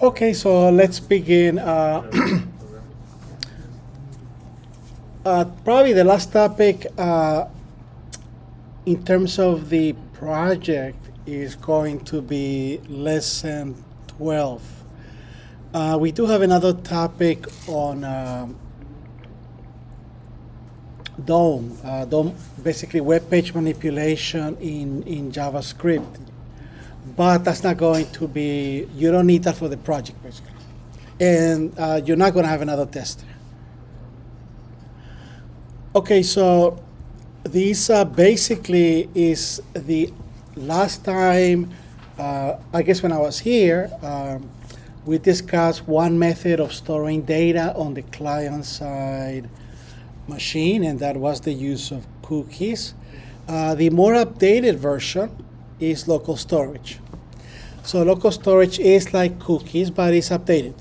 Okay, so let's begin. Probably the last topic in terms of the project is going to be lesson 12. We do have another topic on DOM, basically web page manipulation in JavaScript. But that's not going to be, you don't need that for the project, basically. And you're not going to have another tester. Okay, so this basically is the last time, I guess when I was here, we discussed one method of storing data on the client-side machine, and that was the use of cookies. The more updated version is local storage. So local storage is like cookies, but it's updated.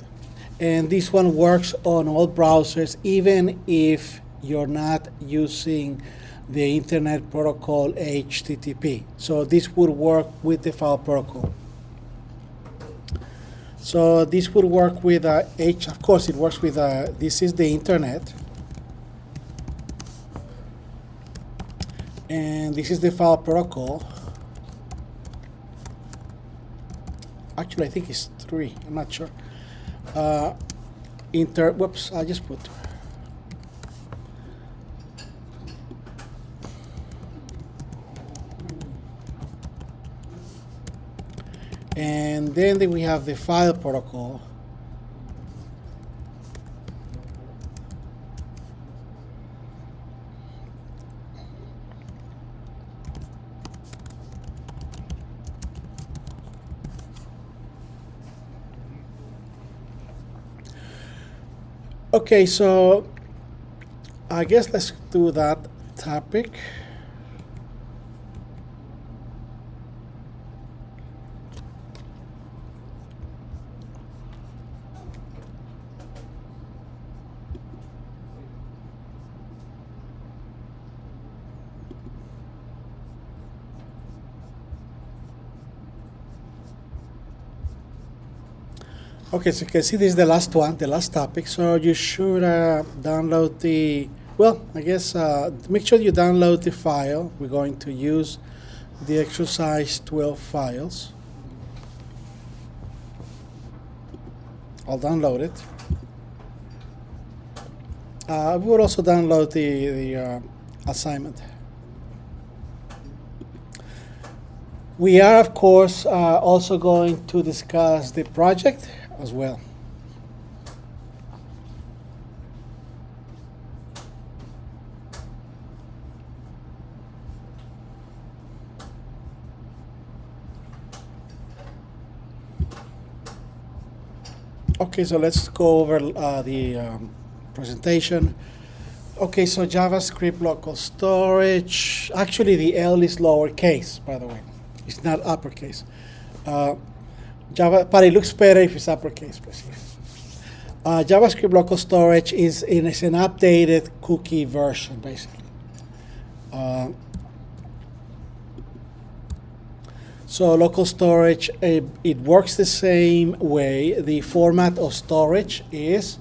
And this one works on all browsers, even if you're not using the Internet Protocol HTTP. So this would work with the file protocol. So this would work with of course it works with, this is the Internet. And this is the file protocol. Actually, I think it's 3, I'm not sure. Whoops, I just put. And then we have the file protocol. Okay, so I guess let's do that topic. Okay, so you can see this is the last one, the last topic. So you should download the, well, I guess make sure you download the file. We're going to use the exercise 12 files. I'll download it. We will also download the assignment. We are, of course, also going to discuss the project as well. Okay, so let's go over the presentation. Okay, so JavaScript local storage. Actually, the L is lowercase, by the way. It's not uppercase. But it looks better if it's uppercase, basically. JavaScript local storage is an updated cookie version, basically. So local storage, it works the same way. The format of storage is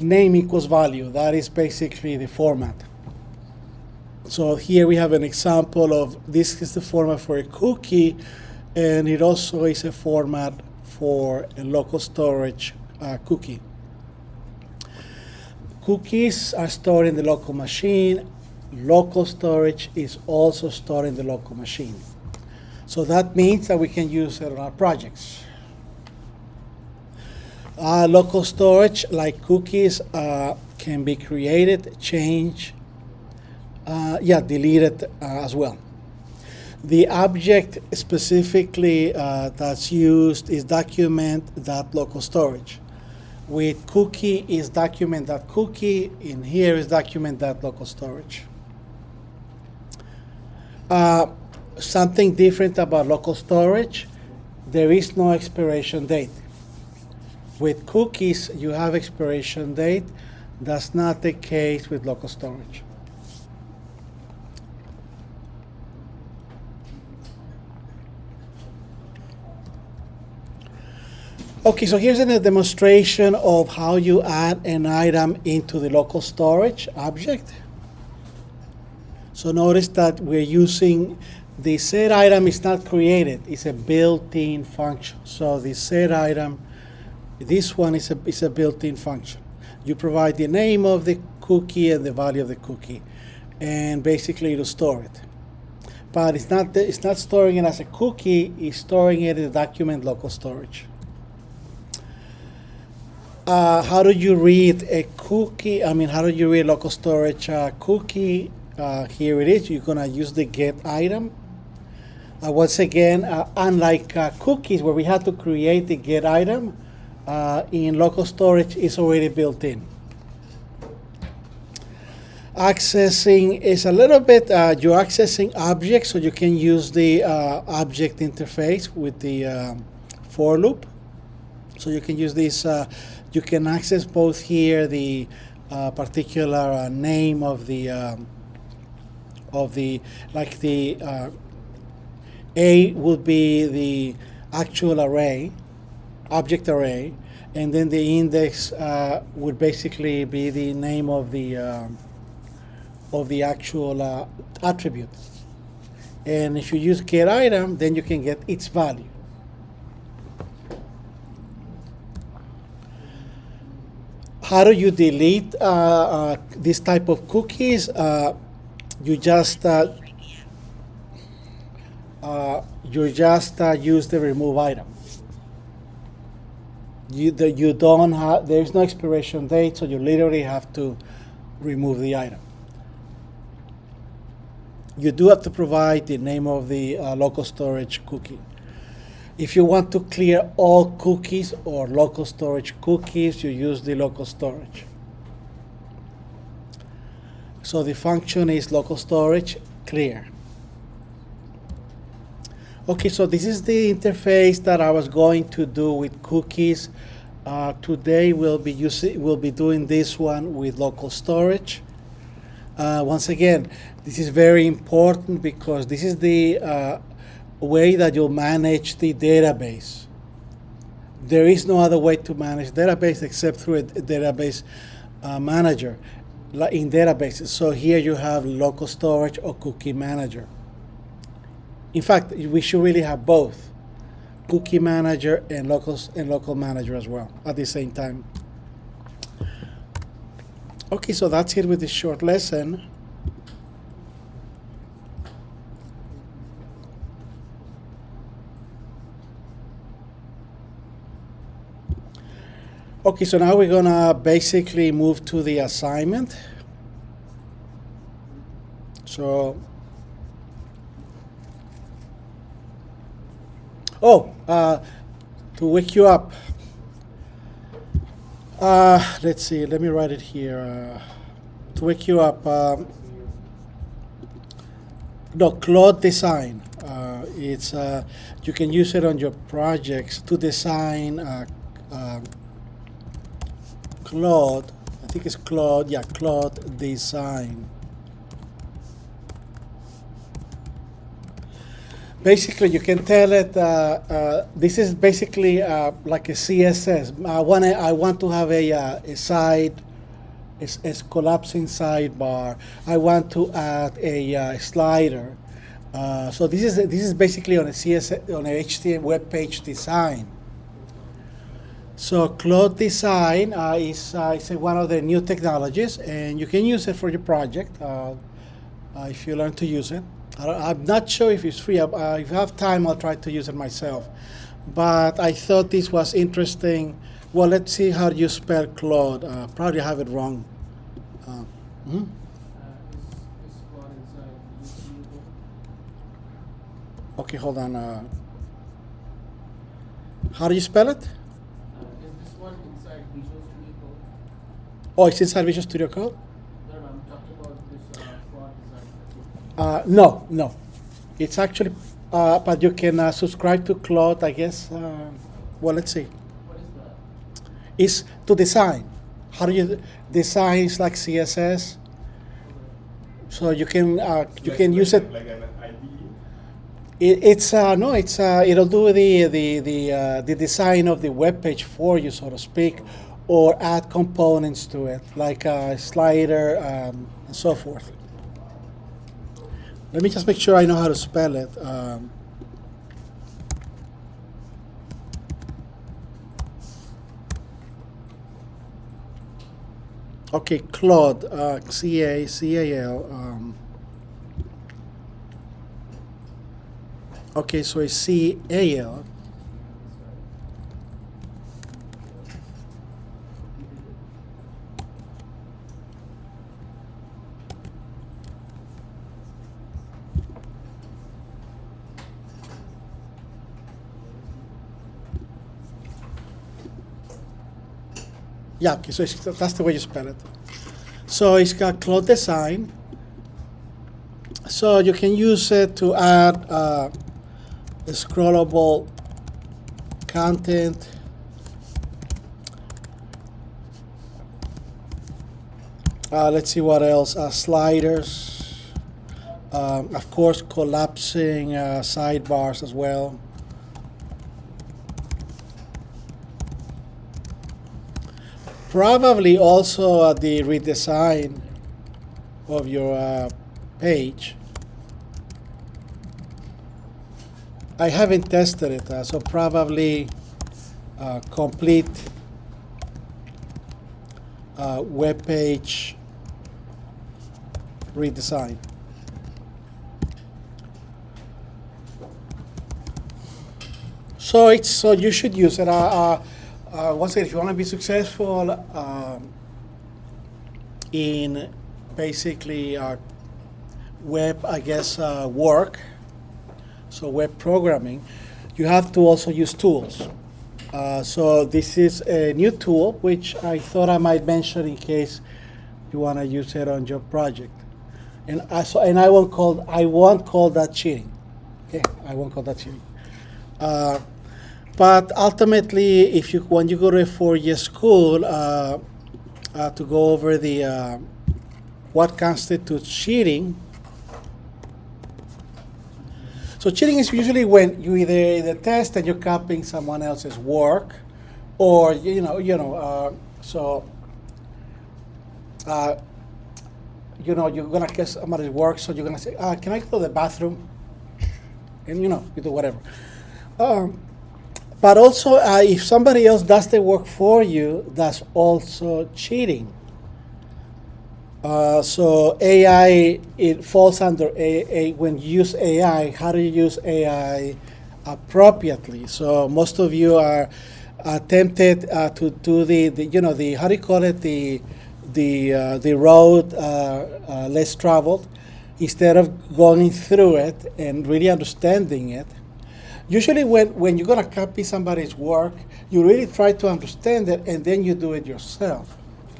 name equals value. That is basically the format. So here we have an example of, this is the format for a cookie, and it also is a format for a local storage cookie. Cookies are stored in the local machine. Local storage is also stored in the local machine. So that means that we can use it on our projects. Local storage, like cookies, can be created, changed, deleted as well. The object specifically that's used is document.local storage. With cookie is document.cookie, in here is document.local storage. Something different about local storage, there is no expiration date. With cookies, you have expiration date. That's not the case with local storage. Okay, so here's a demonstration of how you add an item into the local storage object. So notice that we're using the set item is not created, it's a built-in function. So the set item, this one is a built-in function. You provide the name of the cookie and the value of the cookie, and basically it'll store it. But it's not storing it as a cookie, it's storing it in the document local storage. How do you read a cookie? How do you read local storage cookie? Here it is. You're going to use the get item. Once again, unlike cookies where we have to create the get item, in local storage it's already built in. Accessing is a little bit, you're accessing objects, so you can use the object interface with the for loop. So you can use this, you can access both here the particular name of the A would be the actual array, object array, and then the index would basically be the name of the actual attribute. And if you use get item, then you can get its value. How do you delete this type of cookies? You just use the remove item. You don't have, there's no expiration date, so you literally have to remove the item. You do have to provide the name of the local storage cookie. If you want to clear all cookies or local storage cookies, you use the local storage. So the function is local storage clear. Okay, so this is the interface that I was going to do with cookies. Today we'll be doing this one with local storage. Once again, this is very important because this is the way that you'll manage the database. There is no other way to manage database except through a database manager in databases. So here you have local storage or cookie manager. In fact, we should really have both, cookie manager and local manager as well at the same time. Okay, so that's it with this short lesson. Okay, so now we're gonna basically move to the assignment. So, to wake you up, let's see, let me write it here. To wake you up, no, Claude Design. It's you can use it on your projects to design Claude, I think it's Claude, yeah, Claude Design. Basically, you can tell it, this is basically like a CSS. I want to have a side, a collapsing sidebar. I want to add a slider. So this is basically on a CSS, on a HTML web page design. So Claude Design is one of the new technologies, and you can use it for your project if you learn to use it. I'm not sure if it's free. If I have time, I'll try to use it myself. But I thought this was interesting. Well, let's see how you spell Claude. Probably have it wrong. Is Claude inside? Okay, hold on. How do you spell it? Oh, it's inside Visual Studio Code? No, I'm talking about this Claude design. No. It's actually, but you can subscribe to Claude, I guess. Well, let's see. What is that? It's to design. How do you design? Is like CSS. So you can use it. Like an IDE? It's no, it's it'll do the design of the web page for you, so to speak, or add components to it, like a slider and so forth. Let me just make sure I know how to spell it. Okay, Claude, C-A-C-A-L. Okay, so it's C-A-L. Yeah, okay, so that's the way you spell it. So it's got Claude Design. So you can use it to add scrollable content. Let's see what else. Sliders. Of course, collapsing sidebars as well. Probably also the redesign of your page. I haven't tested it, so probably complete web page redesign. So you should use it. Once again, if you want to be successful in basically web, I guess, work, so web programming, you have to also use tools. So this is a new tool, which I thought I might mention in case you want to use it on your project. And I won't call that cheating. Okay, I won't call that cheating. But ultimately, when you go to a 4-year school to go over the what constitutes cheating. So cheating is usually when you either test and you're copying someone else's work, or you're gonna guess somebody's work, so you're gonna say, "Can I go to the bathroom?" And you do whatever. But also, if somebody else does the work for you, that's also cheating. So AI, it falls under when you use AI, how do you use AI appropriately? So most of you are tempted to do the how do you call it, the road less traveled, instead of going through it and really understanding it. Usually when you're going to copy somebody's work, you really try to understand it, and then you do it yourself.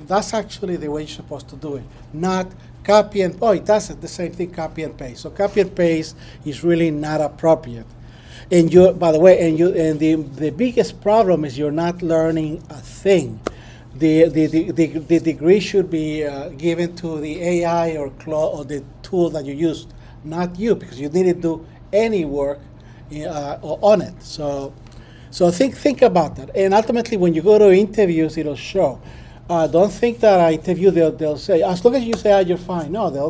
That's actually the way you're supposed to do it, not copy and, it does the same thing, copy and paste. So copy and paste is really not appropriate. And by the way, the biggest problem is you're not learning a thing. The degree should be given to the AI or the tool that you used, not you, because you didn't do any work on it. So think about that. And ultimately, when you go to interviews, it'll show. Don't think that I interview, they'll say, as long as you say, you're fine. No, they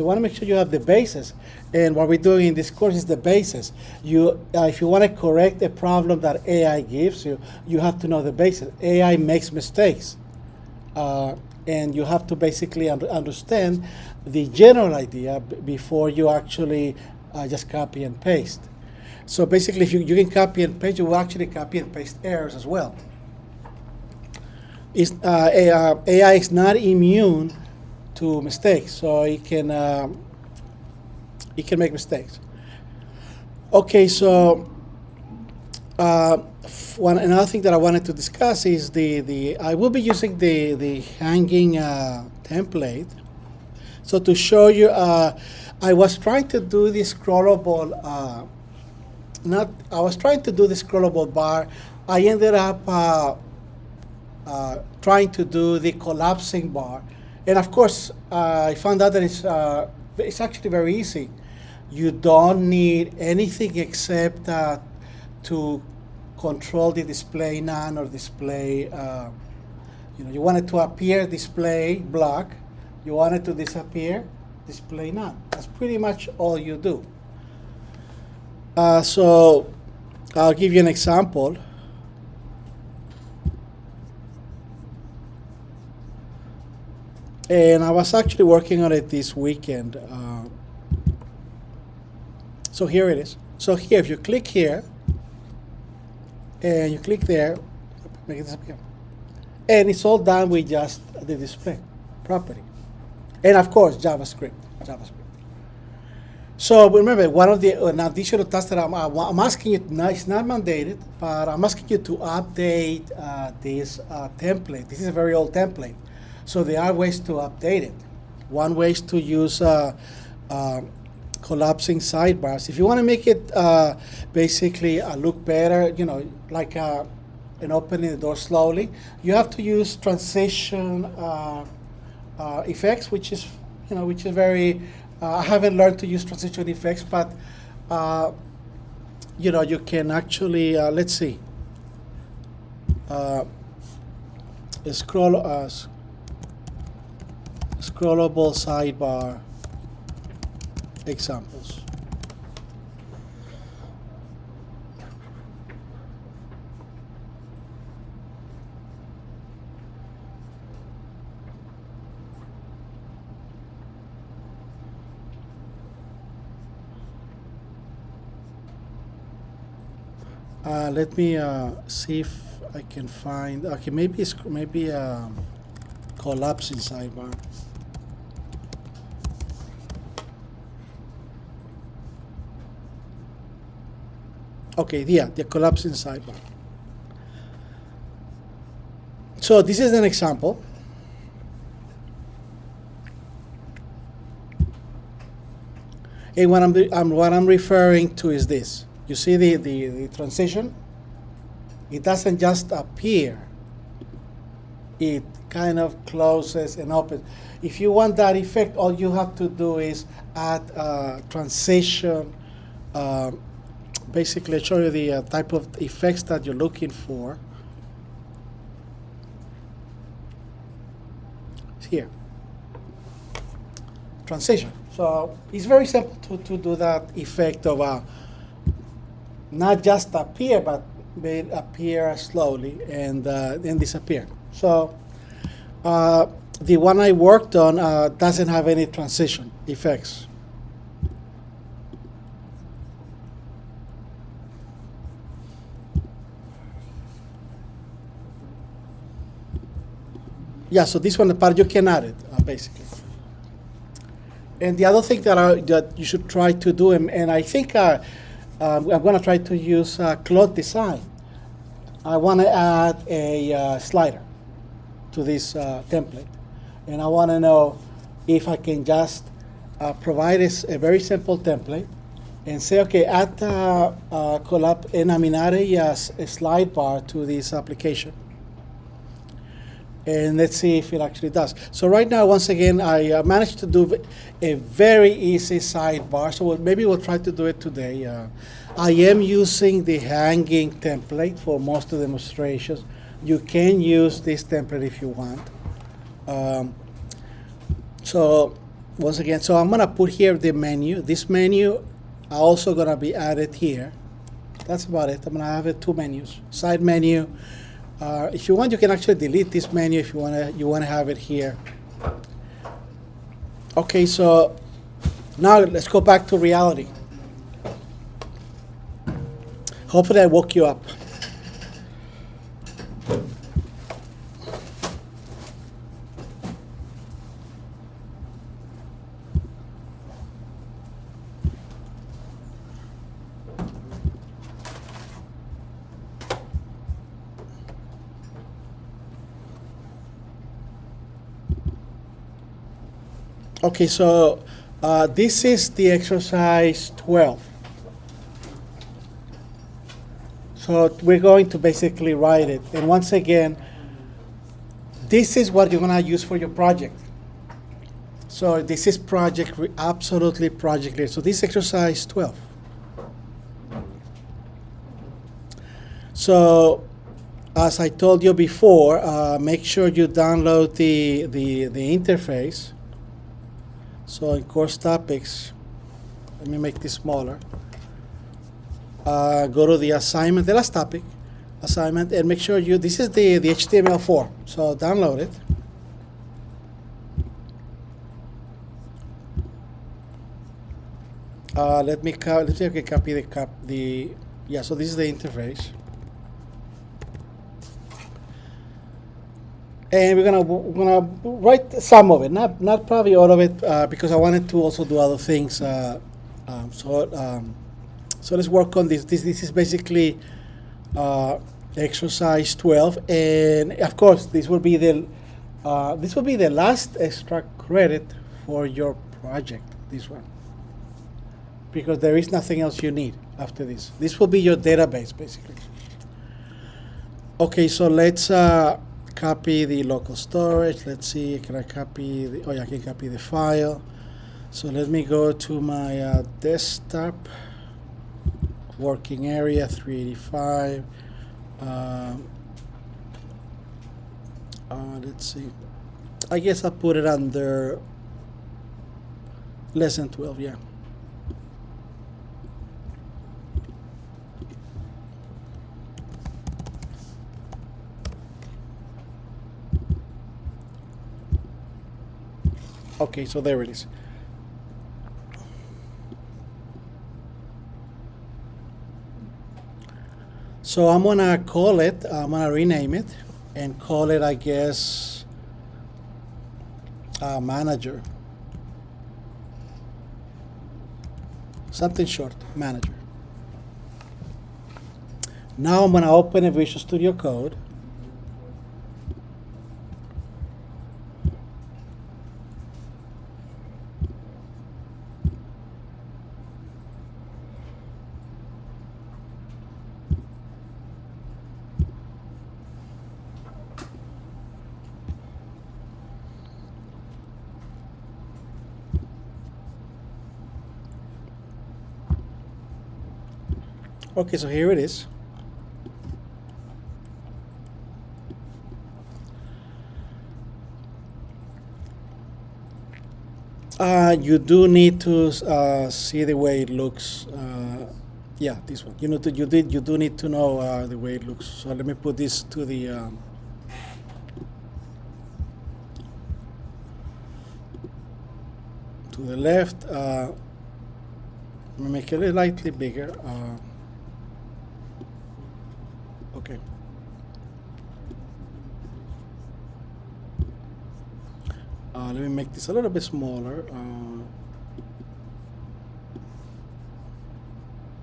want to make sure you have the basis. And what we're doing in this course is the basis. If you want to correct a problem that AI gives you, you have to know the basis. AI makes mistakes. And you have to basically understand the general idea before you actually just copy and paste. So basically, if you can copy and paste, you will actually copy and paste errors as well. AI is not immune to mistakes, so it can make mistakes. Okay, so another thing that I wanted to discuss is I will be using the hanging template. So to show you, I was trying to do this scrollable. I was trying to do the scrollable bar. I ended up trying to do the collapsing bar, and of course I found out that it's actually very easy. You don't need anything except to control the display none or display. You want it to appear, display block. You want it to disappear, display none. That's pretty much all you do. So I'll give you an example. And I was actually working on it this weekend. So here it is. So here, if you click here, and you click there, make it disappear. And it's all done with just the display property. And of course, JavaScript. So remember, one of the an additional tasks that I'm asking you, it's not mandated, but I'm asking you to update this template. This is a very old template. So there are ways to update it. One way is to use collapsing sidebars. If you want to make it basically look better, like an opening the door slowly, you have to use transition effects, which is very. I haven't learned to use transition effects, but you can actually let's see. Scrollable sidebar examples. Let me see if I can find. Okay, maybe collapsing sidebar. Okay, yeah, the collapsing sidebar. So this is an example. And what I'm referring to is this. You see the transition? It doesn't just appear. It kind of closes and opens. If you want that effect, all you have to do is add transition. Basically, I'll show you the type of effects that you're looking for. Here. Transition. So it's very simple to do that effect of not just appear, but appear slowly and then disappear. So the one I worked on doesn't have any transition effects. Yeah, so this one, the part you can add it, basically. And the other thing that you should try to do, and I think I'm going to try to use Cloud Design. I want to add a slider to this template. And I want to know if I can just provide a very simple template and say, okay, add a slide bar to this application. And let's see if it actually does. So right now, once again, I managed to do a very easy sidebar. So maybe we'll try to do it today. I am using the hanging template for most of the demonstrations. You can use this template if you want. So once again, so I'm going to put here the menu. This menu are also going to be added here. That's about it. I'm going to have it 2 menus. Side menu. If you want, you can actually delete this menu if you want to have it here. Okay, so now let's go back to reality. Hopefully I woke you up. Okay, so this is the exercise 12. So we're going to basically write it. And once again, this is what you're going to use for your project. So this is absolutely project related. So this is exercise 12. So as I told you before, make sure you download the interface. So in course topics, let me make this smaller. Go to the assignment, the last topic, assignment, and make sure this is the HTML form. So download it. Let me see if I can copy yeah, so this is the interface. And we're gonna write some of it, not probably all of it, because I wanted to also do other things. So let's work on this. This is basically exercise 12, and of course this will be the last extra credit for your project. This one, because there is nothing else you need after this. This will be your database basically. Okay, so let's copy the local storage. Let's see, can I copy the, oh yeah, I can copy the file. So let me go to my desktop, working area 385. Let's see, I guess I'll put it under lesson 12, yeah. Okay, so there it is. So I'm gonna call it, I'm gonna rename it and call it, I guess, manager. Something short, manager. Now I'm gonna open a Visual Studio Code. Okay, so here it is. You do need to see the way it looks. Yeah, this one. You do need to know the way it looks. So let me put this to the left. Let me make it slightly bigger. Okay. Let me make this a little bit smaller.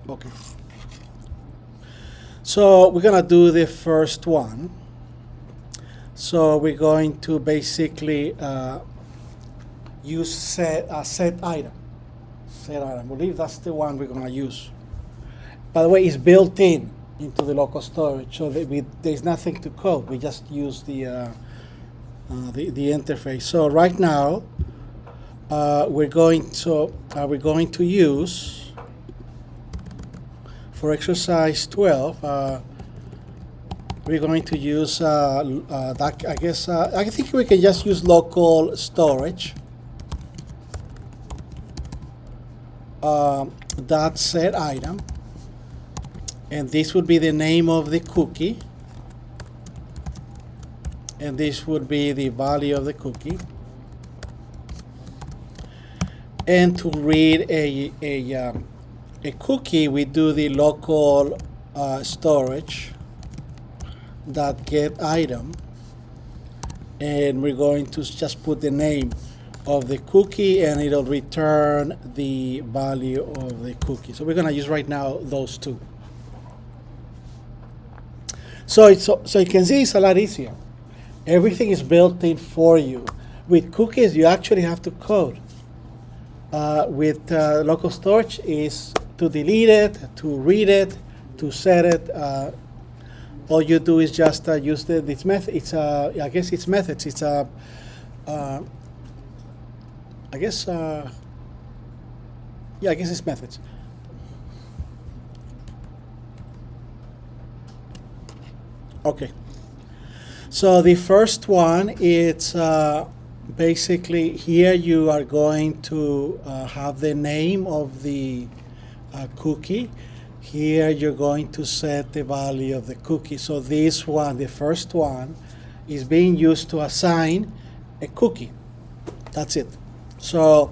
Okay. So we're gonna do the first one. So we're going to basically use set item. Set item. I believe that's the one we're gonna use. By the way, it's built into the local storage, so that there's nothing to code. We just use the interface. So right now, we're going to use, for exercise 12, we're going to use that, I guess I think we can just use local storage. That set item, and this would be the name of the cookie, and this would be the value of the cookie. And to read a cookie, we do the local storage that get item, and we're going to just put the name of the cookie, and it'll return the value of the cookie. So we're going to use right now those two. So you can see it's a lot easier. Everything is built in for you. With cookies, you actually have to code. With local storage is to delete it, to read it, to set it. All you do is just use this method. It's I guess it's methods. It's I guess, yeah, I guess it's methods. Okay. So the first one, it's basically here you are going to have the name of the cookie. Here you're going to set the value of the cookie. So this one, the first one, is being used to assign a cookie. That's it. So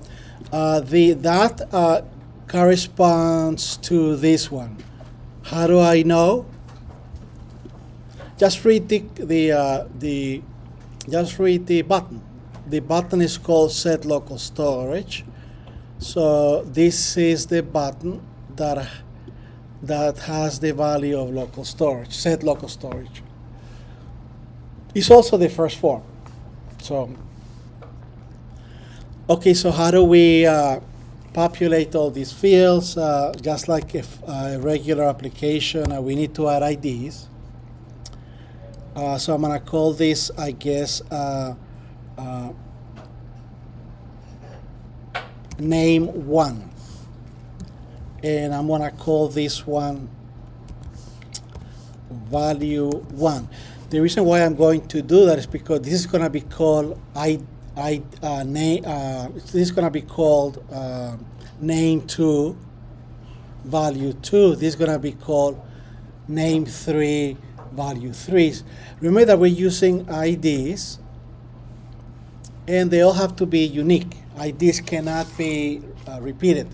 that corresponds to this one. How do I know? Just read just read the button. The button is called Set Local Storage. So this is the button that has the value of local storage, set local storage. It's also the first form. So, okay, so how do we populate all these fields? Just like a regular application, we need to add IDs. So I'm gonna call this, I guess, name 1. And I'm gonna call this one value 1. The reason why I'm going to do that is because this is gonna be called this is gonna be called name 2, value 2. This is gonna be called name 3, value 3. Remember that we're using IDs, and they all have to be unique. IDs cannot be repeated.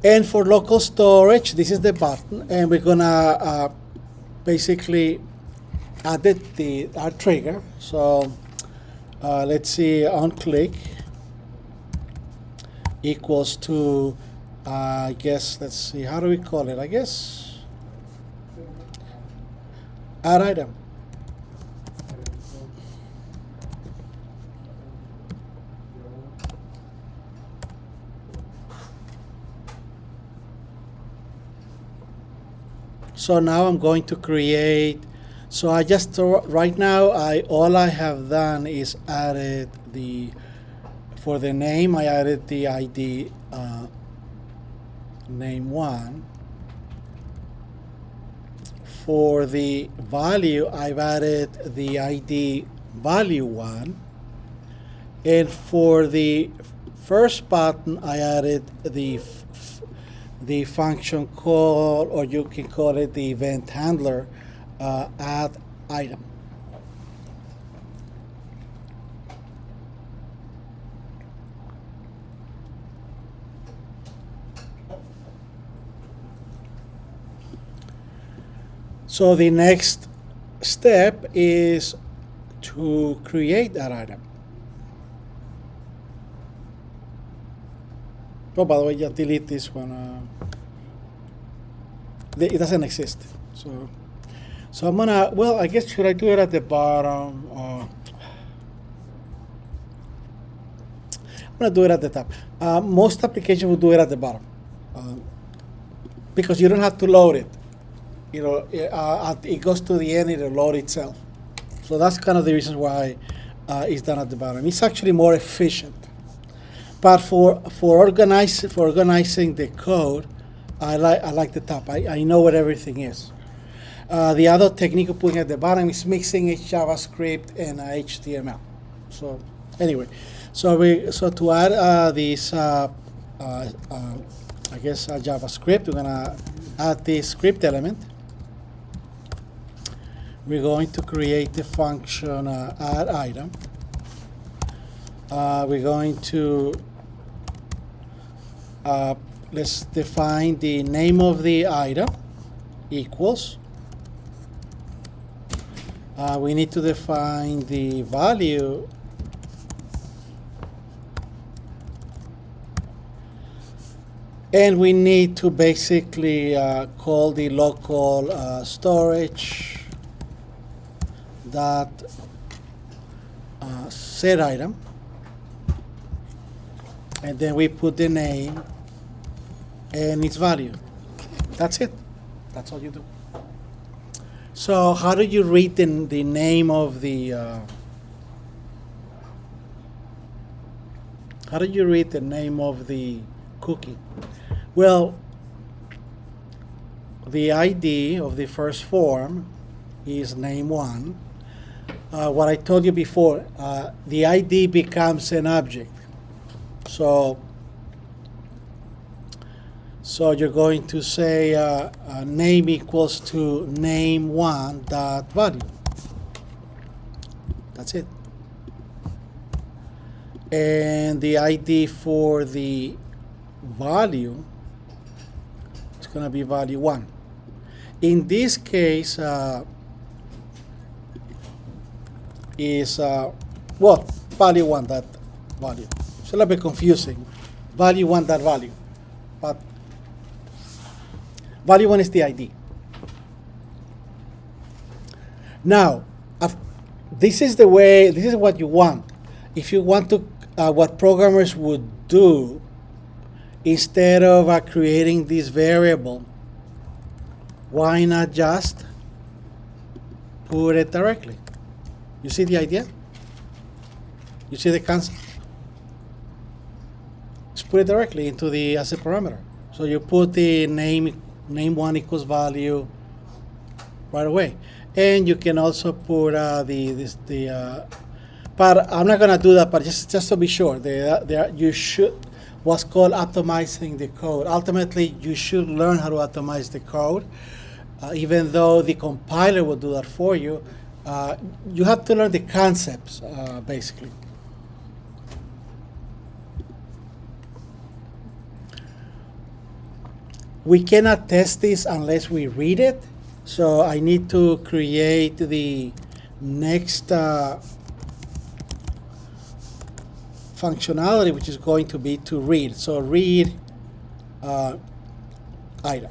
And for local storage, this is the button, and we're gonna basically add our trigger. So let's see, on click equals to, I guess, let's see, how do we call it? I guess add item. So now I'm going to create. So I just right now all I have done is added for the name I added the ID name 1. For the value I've added the ID value 1, and for the first button I added the function call, or you can call it the event handler, add item. So the next step is to create that item. Oh, by the way, just delete this one. It doesn't exist. So I'm gonna, well, I guess, should I do it at the bottom? I'm gonna do it at the top. Most applications will do it at the bottom because you don't have to load it. You know, it goes to the end, it'll load itself. So that's kind of the reason why it's done at the bottom. It's actually more efficient. But for organizing the code, I like the top. I know what everything is. The other technique of putting at the bottom is mixing JavaScript and HTML. So anyway, so to add this, I guess JavaScript, we're gonna add this script element. We're going to create the function add item. We're going to let's define the name of the item equals. We need to define the value and we need to basically call the local storage dot set item, and then we put the name and its value. That's it. That's all you do. So how do you read the name of the How do you read the name of the cookie? Well, the ID of the first form is name1. What I told you before, the ID becomes an object. So you're going to say name equals to name1 dot value. That's it. And the ID for the value is going to be value 1. In this case, is well, value 1 dot value. It's a little bit confusing. Value 1 dot value, but value 1 is the ID. Now, this is the way. This is what you want. If you want to, what programmers would do, instead of creating this variable, why not just put it directly? You see the idea? You see the concept? Just put it directly into the as a parameter. So you put the name1 equals value right away, and you can also put but I'm not gonna do that. But just to be sure, you should what's called optimizing the code. Ultimately, you should learn how to optimize the code, even though the compiler will do that for you. You have to learn the concepts, basically. We cannot test this unless we read it, so I need to create the next functionality, which is going to be to read. So read item.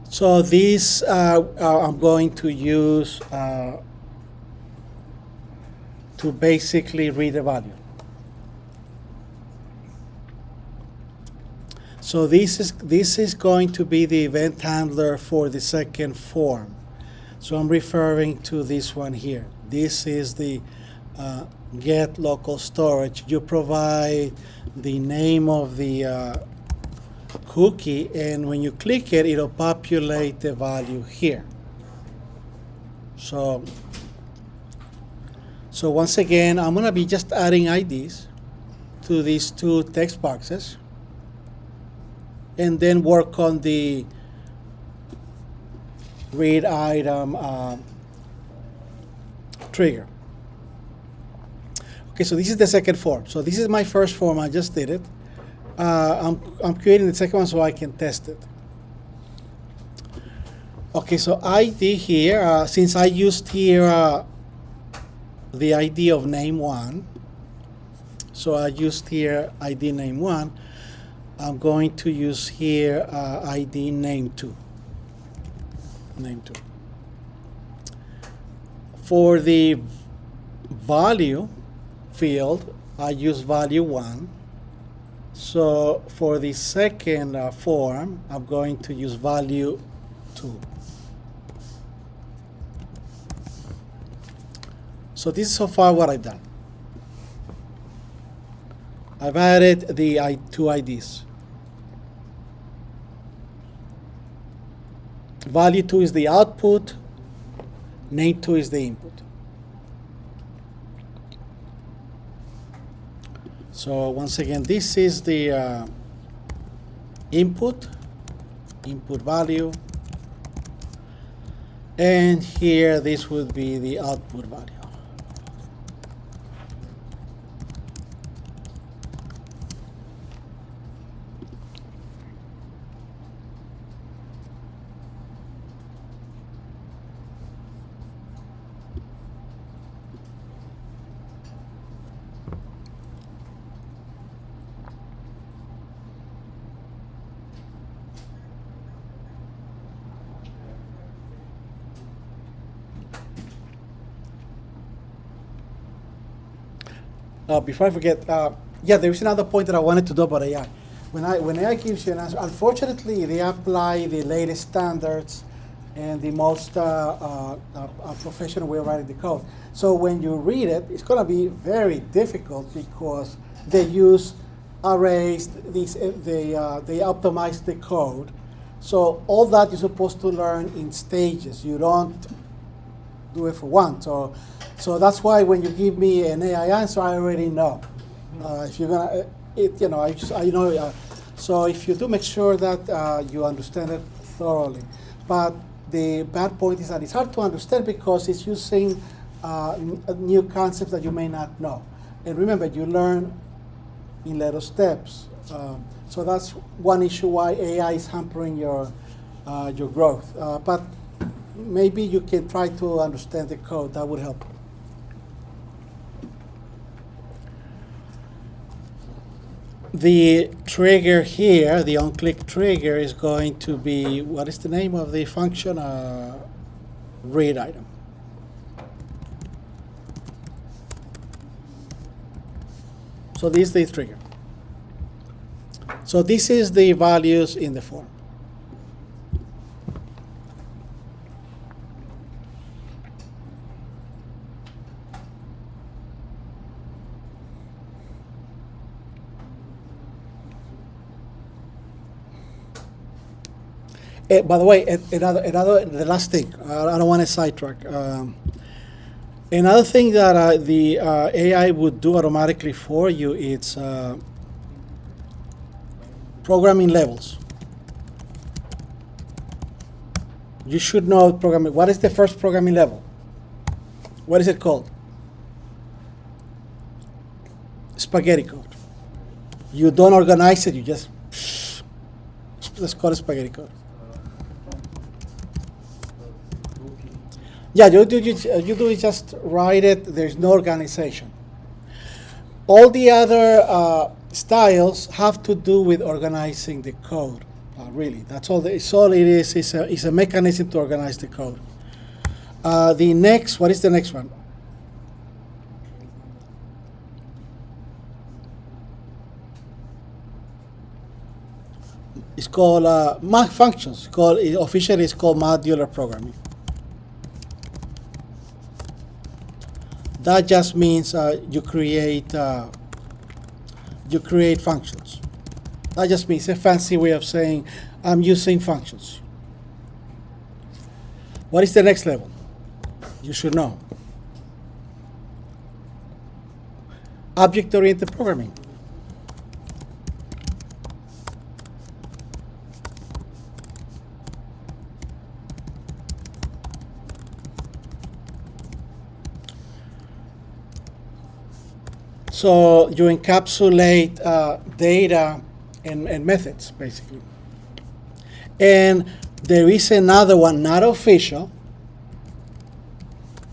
So this I'm going to use to basically read the value. So this is going to be the event handler for the second form. So I'm referring to this one here. This is the get local storage. You provide the name of the cookie, and when you click it, it'll populate the value here. So once again, I'm going to be just adding IDs to these two text boxes, and then work on the read item trigger. Okay, so this is the second form. So this is my first form. I just did it. I'm creating the second one so I can test it. Okay, so ID here, since I used here the ID of name1, so I used here ID name1, I'm going to use here ID name2. Name2. For the value field, I use value 1. So for the second form, I'm going to use value 2. So this is so far what I've done. I've added the two IDs. Value 2 is the output, name 2 is the input. So once again, this is the input value, and here this would be the output value. Before I forget, yeah, there is another point that I wanted to do about AI. When AI gives you an answer, unfortunately, they apply the latest standards and the most professional way of writing the code. So when you read it, it's going to be very difficult because they use arrays, they optimize the code. So all that you're supposed to learn in stages. You don't do it for one. So that's why when you give me an AI answer, I already know. If you're gonna, I know. So if you do, make sure that you understand it thoroughly. But the bad point is that it's hard to understand because it's using new concepts that you may not know. And remember, you learn in little steps. So that's one issue why AI is hampering your growth. But maybe you can try to understand the code. That would help. The trigger here, the on-click trigger, is going to be, what is the name of the function? Read item. So this is the trigger. So this is the values in the form. By the way, the last thing, I don't want to sidetrack. Another thing that the AI would do automatically for you is programming levels. You should know programming. What is the first programming level? What is it called? Spaghetti code. You don't organize it. You just let's call it spaghetti code. Yeah, you do it, just write it. There's no organization. All the other styles have to do with organizing the code. Really, that's all. It's all it is. It's a mechanism to organize the code. What is the next one? It's called functions. Officially, it's called modular programming. That just means you create functions. That just means a fancy way of saying I'm using functions. What is the next level? You should know. Object-oriented programming. So you encapsulate data and methods, basically. And there is another one, not official.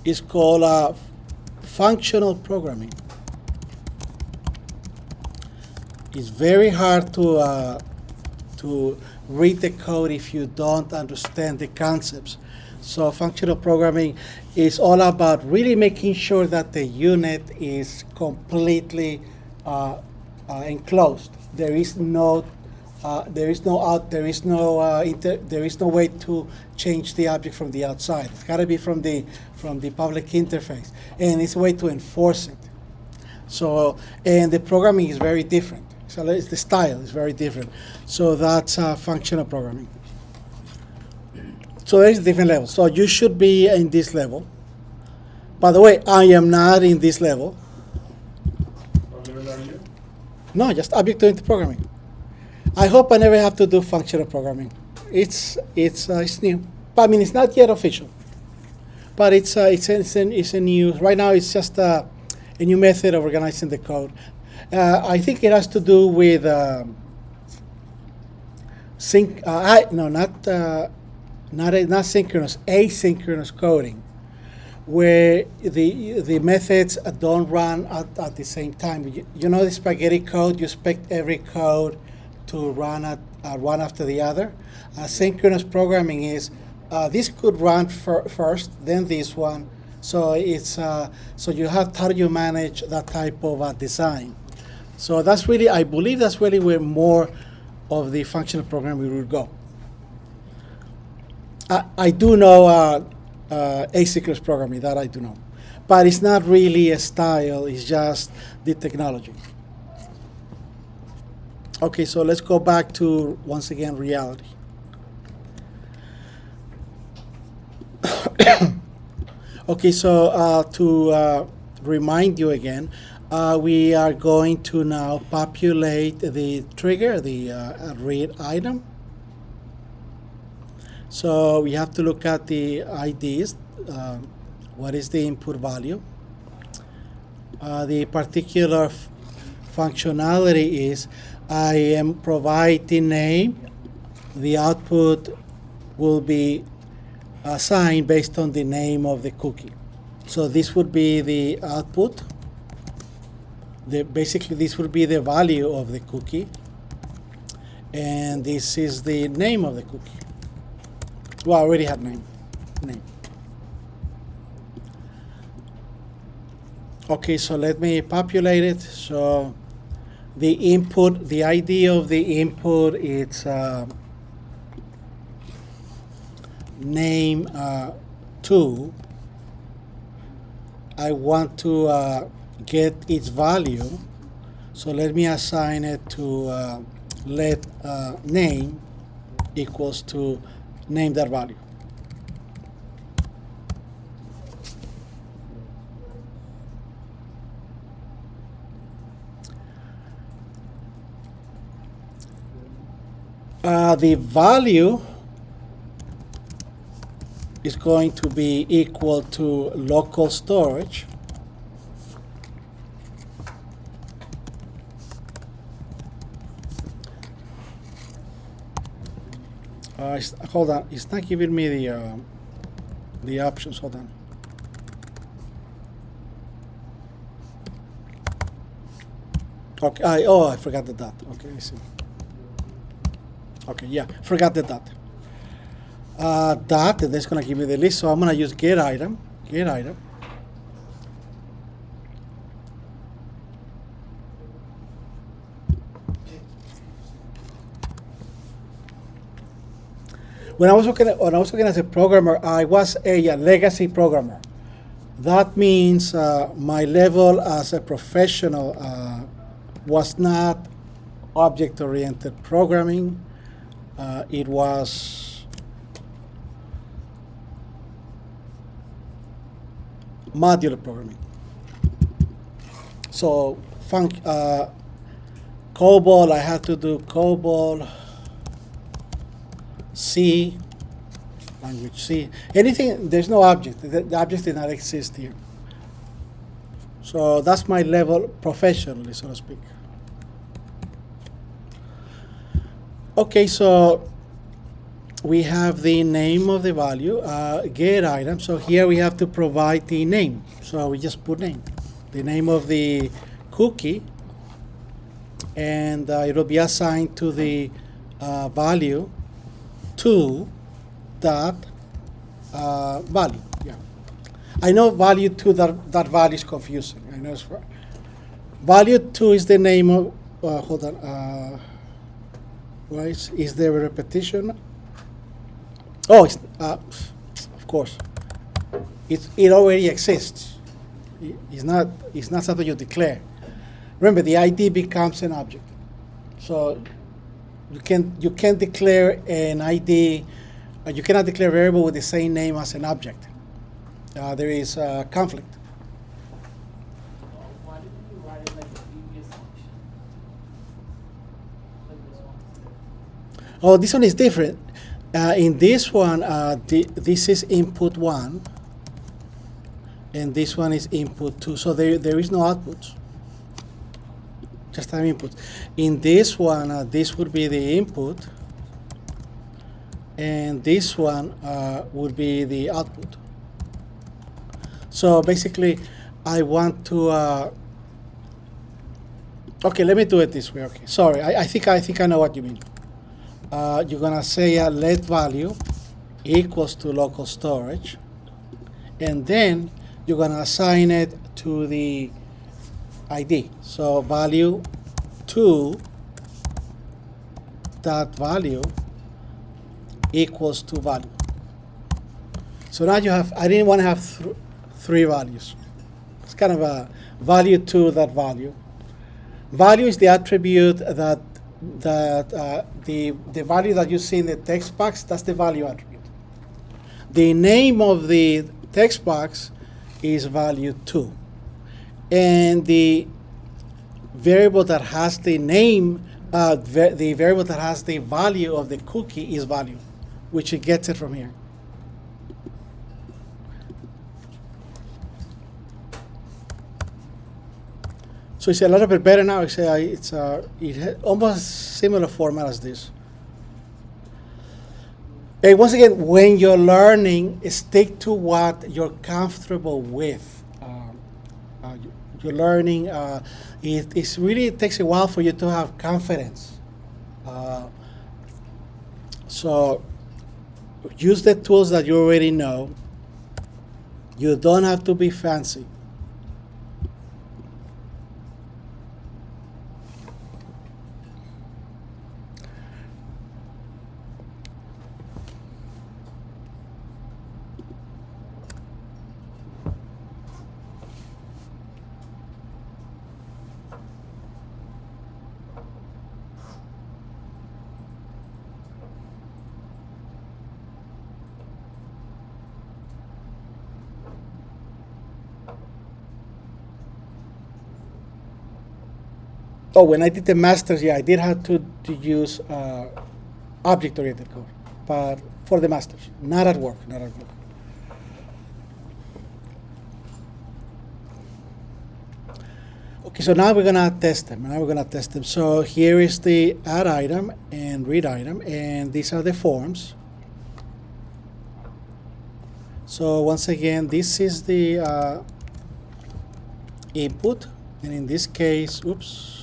It's called functional programming. It's very hard to read the code if you don't understand the concepts. So functional programming is all about really making sure that the unit is completely enclosed. There is no way to change the object from the outside. It's got to be from the public interface, and it's a way to enforce it. So, and the programming is very different. So the style is very different. So that's functional programming. So there's different levels. So you should be in this level. By the way, I am not in this level. What level are you? No, just object-oriented programming. I hope I never have to do functional programming. It's new. But I mean, it's not yet official. But it's a new. Right now, it's just a new method of organizing the code. I think it has to do with not synchronous, asynchronous coding, where the methods don't run at the same time. You know the spaghetti code, you expect every code to run at one after the other. Synchronous programming is this could run first, then this one. So it's so how do you manage that type of design? So that's really, I believe that's really where more of the functional programming will go. I do know asynchronous programming, that I do know. But it's not really a style, it's just the technology. Okay, so let's go back to, once again, reality. Okay, so to remind you again, we are going to now populate the trigger, the read item. So we have to look at the IDs. What is the input value? The particular functionality is I am providing name. The output will be assigned based on the name of the cookie. So this would be the output. Basically, this would be the value of the cookie. And this is the name of the cookie. Well, I already have name. Okay, so let me populate it. So the input, the ID of the input, it's name 2. I want to get its value, so let me assign it to let name equals to name that value. The value is going to be equal to local storage hold on, it's not giving me the options. Hold on. Okay, I forgot the dot. Okay, I see. Okay, yeah, forgot the dot. Dot, that's gonna give me the list, so I'm gonna use get item. When I was working as a programmer, I was a legacy programmer. That means my level as a professional was not object-oriented programming. It was modular programming. So COBOL, I had to do COBOL, C, language C. Anything, there's no object. The object did not exist here. So that's my level professionally, so to speak. Okay, so we have the name of the value, get item. So here we have to provide the name. So we just put name, the name of the cookie, and it will be assigned to the value 2 dot value. Yeah, I know value 2 that value is confusing. I know it's right. Value 2 is the name of. Hold on. Right? Is there a repetition? Oh, it's, of course. It already exists. It's not something you declare. Remember, the ID becomes an object. So you can't declare an ID. You cannot declare a variable with the same name as an object. There is a conflict. Why didn't you write it like the previous function? Like this one. Oh, this one is different. In this one, this is input 1, and this one is input 2. So there is no outputs. Just have inputs. In this one, this would be the input, and this one would be the output. So basically, I want to. Okay, let me do it this way. Okay, sorry. I think I know what you mean. You're gonna say let value equals to local storage, and then you're gonna assign it to the ID. So value 2 dot value equals to value. So now you have, I didn't want to have three values. It's kind of a value to that value. Value is the attribute that the value that you see in the text box, that's the value attribute. The name of the text box is value 2. And the variable that has the name, the variable that has the value of the cookie is value, which it gets it from here. So it's a little bit better now. It has almost similar format as this. And once again, when you're learning, stick to what you're comfortable with. You're learning. It really takes a while for you to have confidence. So use the tools that you already know. You don't have to be fancy. Oh, when I did the masters, yeah, I did have to use object-oriented code, but for the masters, not at work, not at work. Okay, so now we're gonna test them. So here is the add item and read item, and these are the forms. So once again, this is the input, and in this case, oops.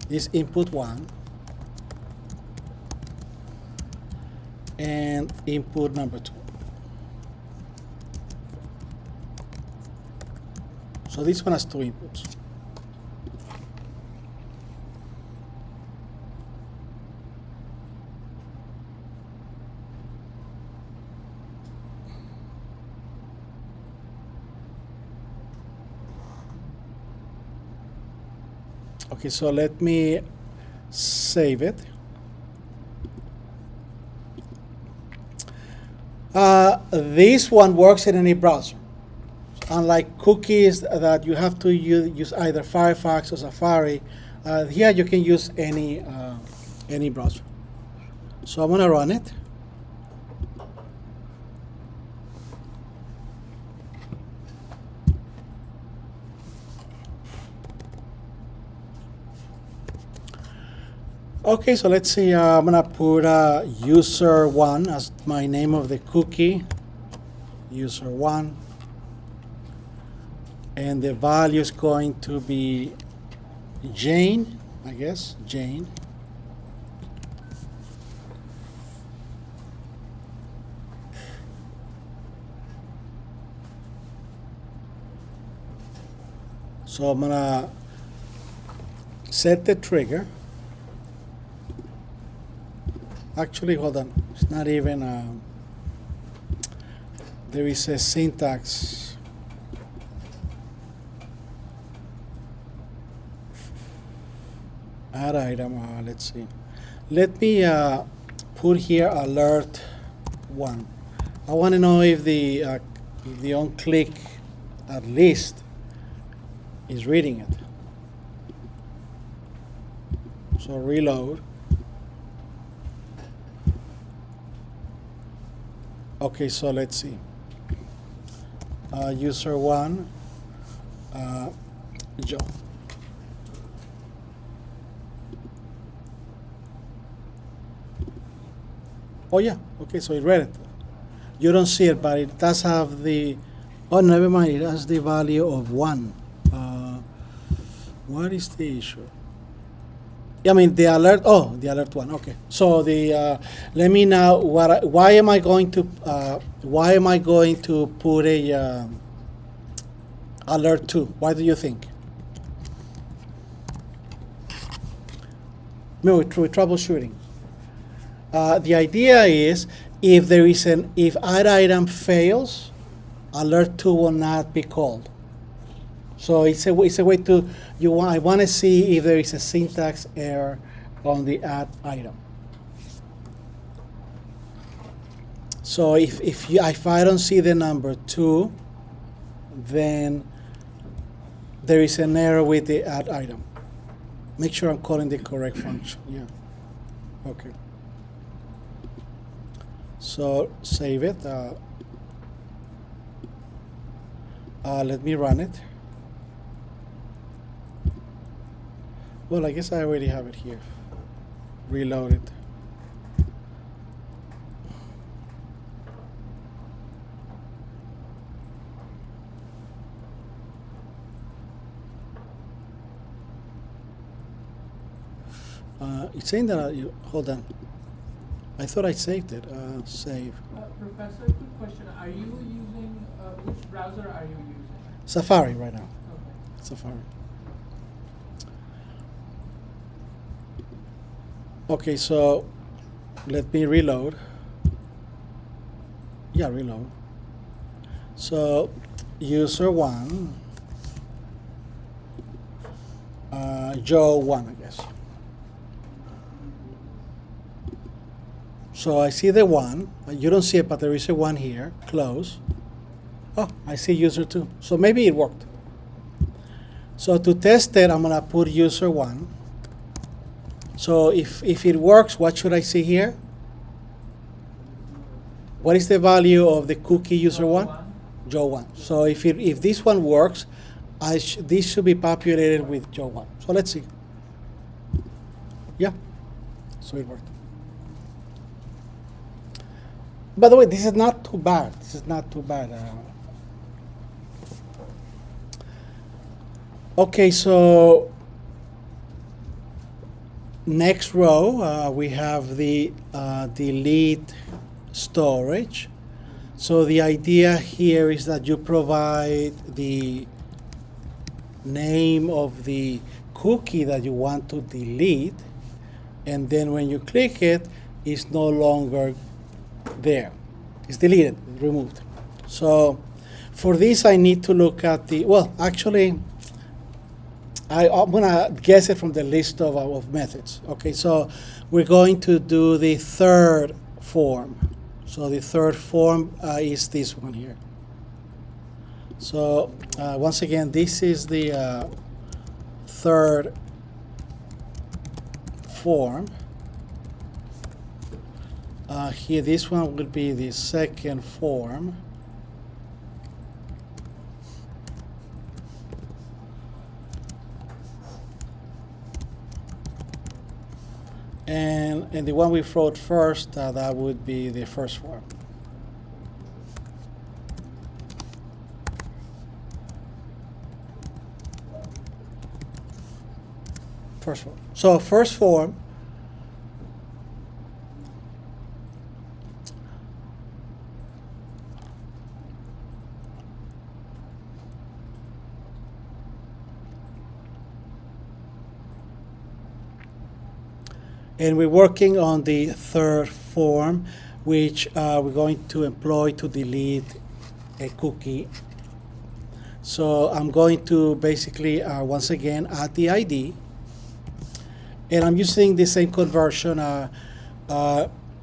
This input 1 and input number 2. So this one has 2 inputs. Okay, so let me save it. This one works in any browser. Unlike cookies that you have to use either Firefox or Safari, here you can use any browser. So I'm gonna run it. Okay, so let's see, I'm gonna put user1 as my name of the cookie, user1, and the value is going to be Jane, I guess, Jane. So I'm gonna set the trigger. Actually, hold on. It's not even. There is a syntax. Add item. Let's see. Let me put here alert 1. I want to know if the on click at least is reading it. So reload. Okay, so let's see. User1, Joe. Oh yeah, okay, so it read it. You don't see it, but it does have the, oh, never mind, it has the value of 1. What is the issue? I mean, the alert, oh, the alert 1, okay. So the, let me now, why am I going to put a alert 2? Why do you think? No, with troubleshooting. The idea is if add item fails, alert 2 will not be called. So it's a way to, I want to see if there is a syntax error on the add item. So if I don't see the number 2, then there is an error with the add item. Make sure I'm calling the correct function. Yeah. Okay. So save it. Let me run it. Well, I guess I already have it here. Reload it. It's saying that, hold on. I thought I saved it. Save. Professor, quick question. Are you using, which browser are you using? Safari right now. Okay. Safari. Okay, so let me reload. Yeah, reload. So user 1, Joe 1, I guess. So I see the 1. You don't see it, but there is a 1 here. Close. Oh, I see user 2. So maybe it worked. So to test it, I'm going to put user 1. So if it works, what should I see here? What is the value of the cookie user 1? Joe 1. So if this one works, this should be populated with Joe 1. So let's see. Yeah. So it worked. By the way, this is not too bad. This is not too bad. Okay, so next row, we have the delete storage. So the idea here is that you provide the name of the cookie that you want to delete, and then when you click it, it's no longer there. It's deleted, removed. So for this, I need to look at the, well, actually, I'm going to guess it from the list of methods. Okay, so we're going to do the third form. So the third form is this one here. So once again, this is the third form. Here, this one would be the second form. And the one we wrote first, that would be the first form. First form. So first form, and we're working on the third form, which we're going to employ to delete a cookie. So I'm going to basically, once again, add the ID. And I'm using the same conversion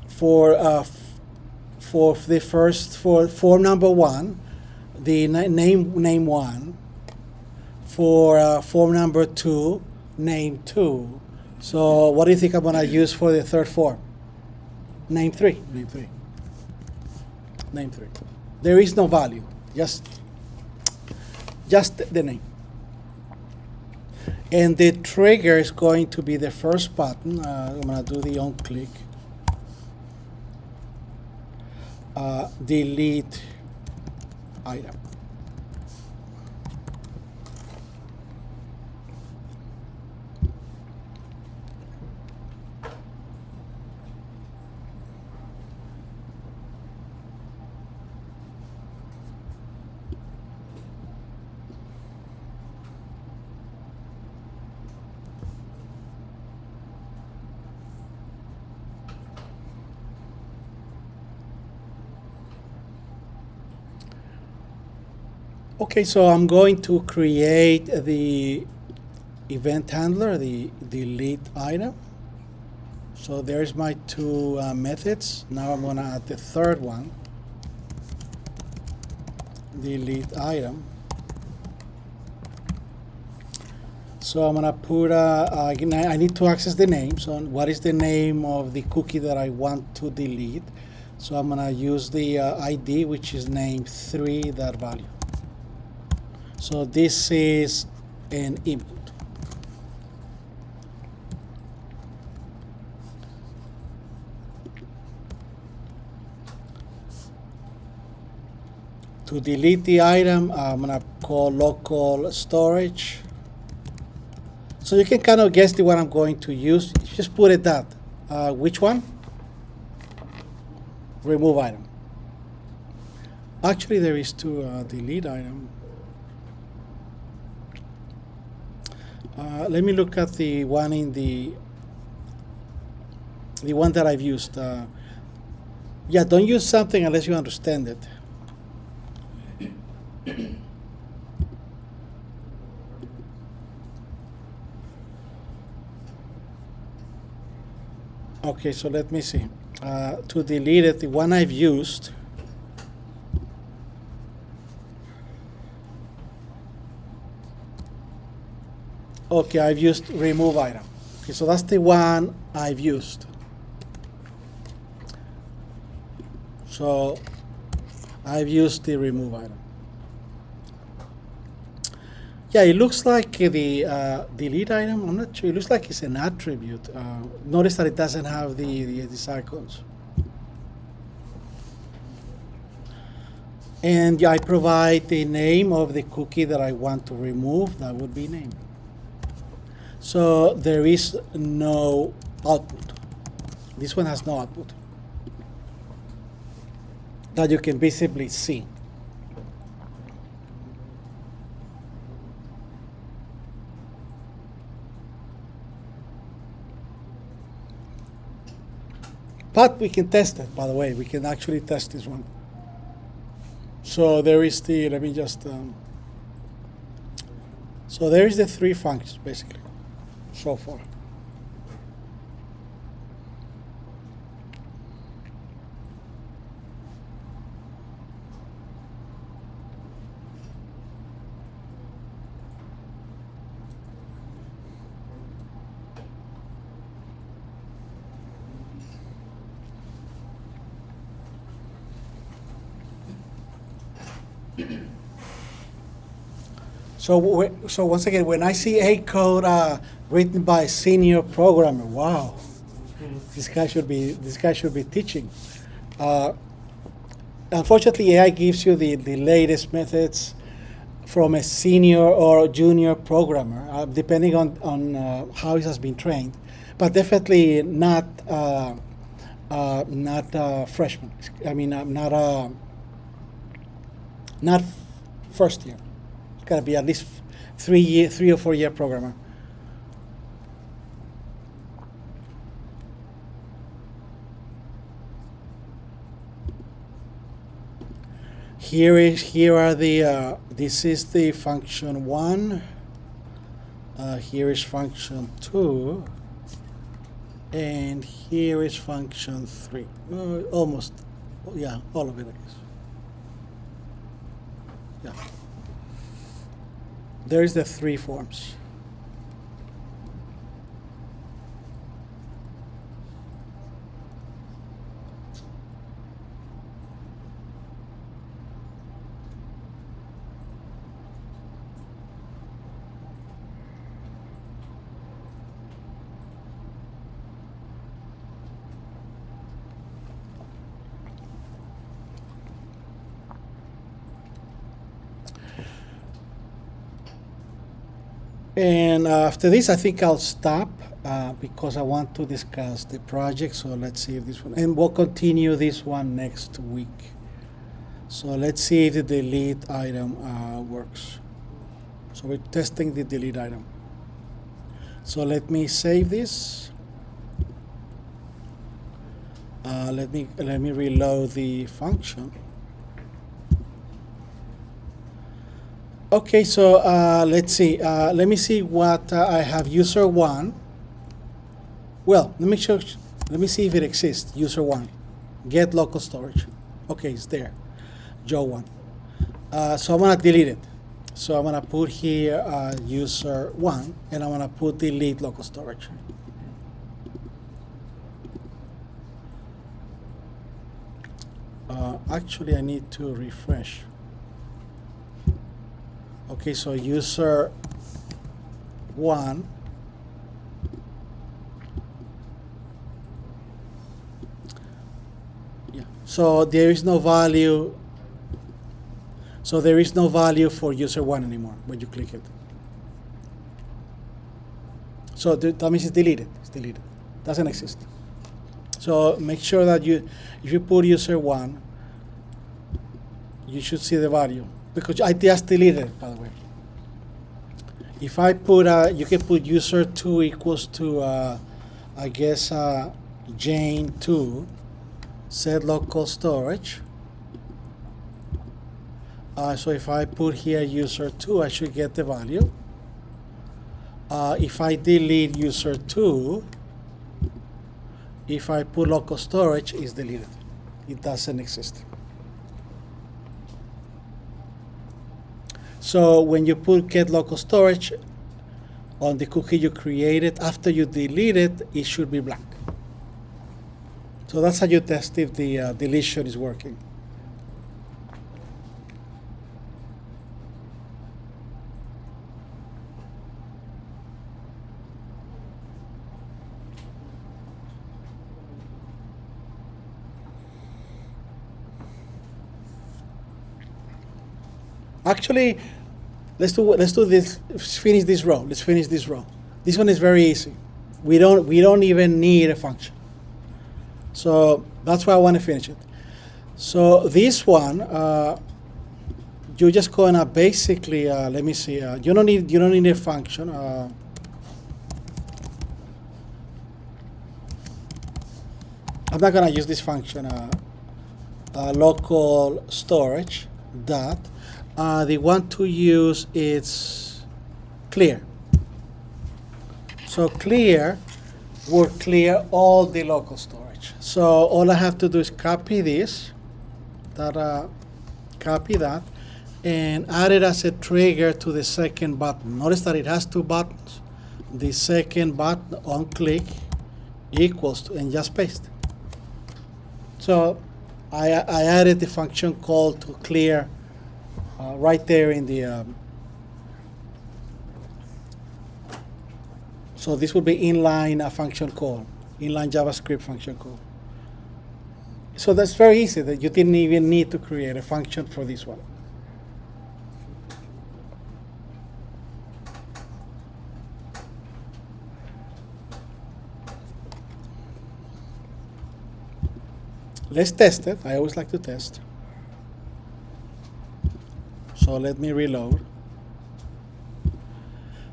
for form number 1, the name 1. For form number 2, name 2. So what do you think I'm going to use for the third form? Name 3. Name 3. Name 3. There is no value. Just the name. And the trigger is going to be the first button. I'm going to do the on-click. Delete item. Okay, so I'm going to create the event handler, the delete item. So there's my two methods. Now I'm going to add the third one, delete item. So I'm going to put, again, I need to access the name. So what is the name of the cookie that I want to delete? So I'm going to use the ID, which is name3.value. So this is an input. To delete the item, I'm going to call local storage. So you can kind of guess the one I'm going to use. Just put it that. Which one? Remove item. Actually, there is two delete item. Let me look at the one in the one that I've used. Yeah, don't use something unless you understand it. Okay, so let me see. To delete it, the one I've used. Okay, I've used remove item. Okay, so that's the one I've used. So I've used the remove item. Yeah, it looks like the delete item. I'm not sure. It looks like it's an attribute. Notice that it doesn't have these icons. And I provide the name of the cookie that I want to remove. That would be name. So there is no output. This one has no output that you can visibly see. But we can test it, by the way. We can actually test this one. So there is the, let me just, so there is the three functions, basically, so far. So once again, when I see a code written by a senior programmer, wow, this guy should be teaching. Unfortunately, AI gives you the latest methods from a senior or junior programmer, depending on how it has been trained, but definitely not freshman. I mean, not first year. It's got to be at least 3 or 4 year programmer. Here are the this is the function 1. Here is function 2, and here is function 3. Almost, yeah, all of it, I guess. Yeah. There's the 3 forms. And after this, I think I'll stop because I want to discuss the project. So let's see if this one, and we'll continue this one next week. So let's see if the delete item works. So we're testing the delete item. So let me save this. Let me reload the function. Okay, so let's see. Let me see what I have. User one. Well, let me show. Let me see if it exists. User one, get local storage. Okay, it's there. Joe one. So I'm gonna delete it. So I'm gonna put here user one, and I'm gonna put delete local storage. Actually, I need to refresh. Okay, so user one. Yeah. So there is no value. So there is no value for user one anymore when you click it. So that means it's deleted. It's deleted. Doesn't exist. So make sure that if you put user one, you should see the value, because I just deleted it, by the way. If I put, you can put user two equals to, I guess, Jane two, set local storage. So if I put here user two, I should get the value. If I delete user two, if I put local storage, it's deleted. It doesn't exist. So when you put get local storage on the cookie you created, after you delete it, it should be blank. So that's how you test if the deletion is working. Actually, let's do this. Let's finish this row. Let's finish this row. This one is very easy. We don't even need a function. So that's why I want to finish it. So this one, you're just gonna basically let me see. You don't need a function. I'm not gonna use this function. Local storage dot. They want to use is clear. So clear will clear all the local storage. So all I have to do is copy this, copy that, and add it as a trigger to the second button. Notice that it has two buttons. The second button on click equals to, and just paste. So I added the function call to clear right there in the. So this would be inline function call, inline JavaScript function call. So that's very easy. That you didn't even need to create a function for this one. Let's test it. I always like to test. So let me reload.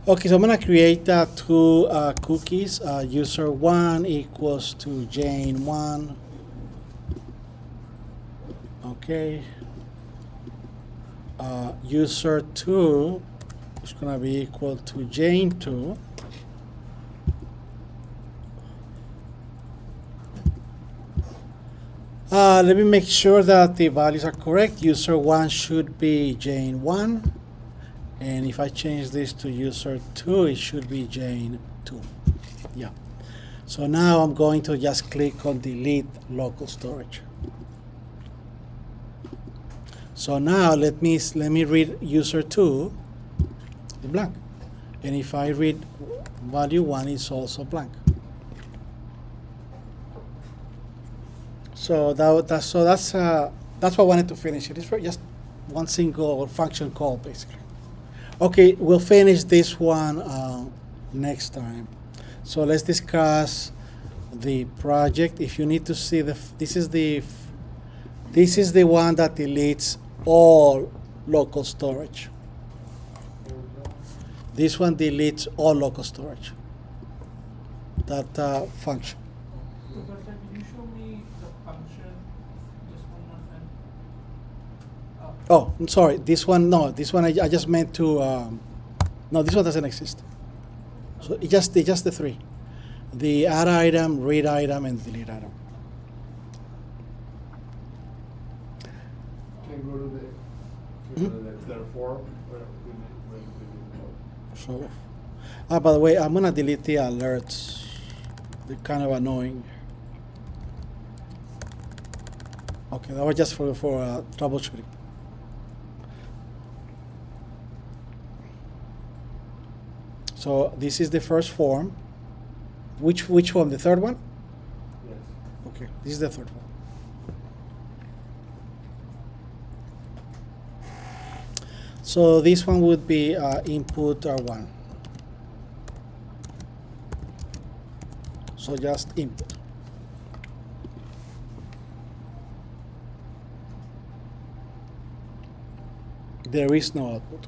Okay, so I'm gonna create two cookies. User one equals to Jane one. Okay. User two is gonna be equal to Jane two. Let me make sure that the values are correct. User one should be Jane one. And if I change this to user two, it should be Jane two. Yeah. So now I'm going to just click on delete local storage. So now let me read user two, blank. And if I read value one, it's also blank. So that's what I wanted to finish it. It's just one single function call, basically. Okay, we'll finish this one next time. So let's discuss the project. If you need to see this is the one that deletes all local storage. This one deletes all local storage. That function. Professor, can you show me the function just one more time? Oh, I'm sorry. This one, no. This one, I just meant to. No, this one doesn't exist. So it's just the three: the add item, read item, and delete item. Can you go to the form? So, by the way, I'm gonna delete the alerts. They're kind of annoying. Okay, that was just for troubleshooting. So this is the first form. Which form? The third one? Yes. Okay, this is the third one. So this one would be input R1. So just input. There is no output.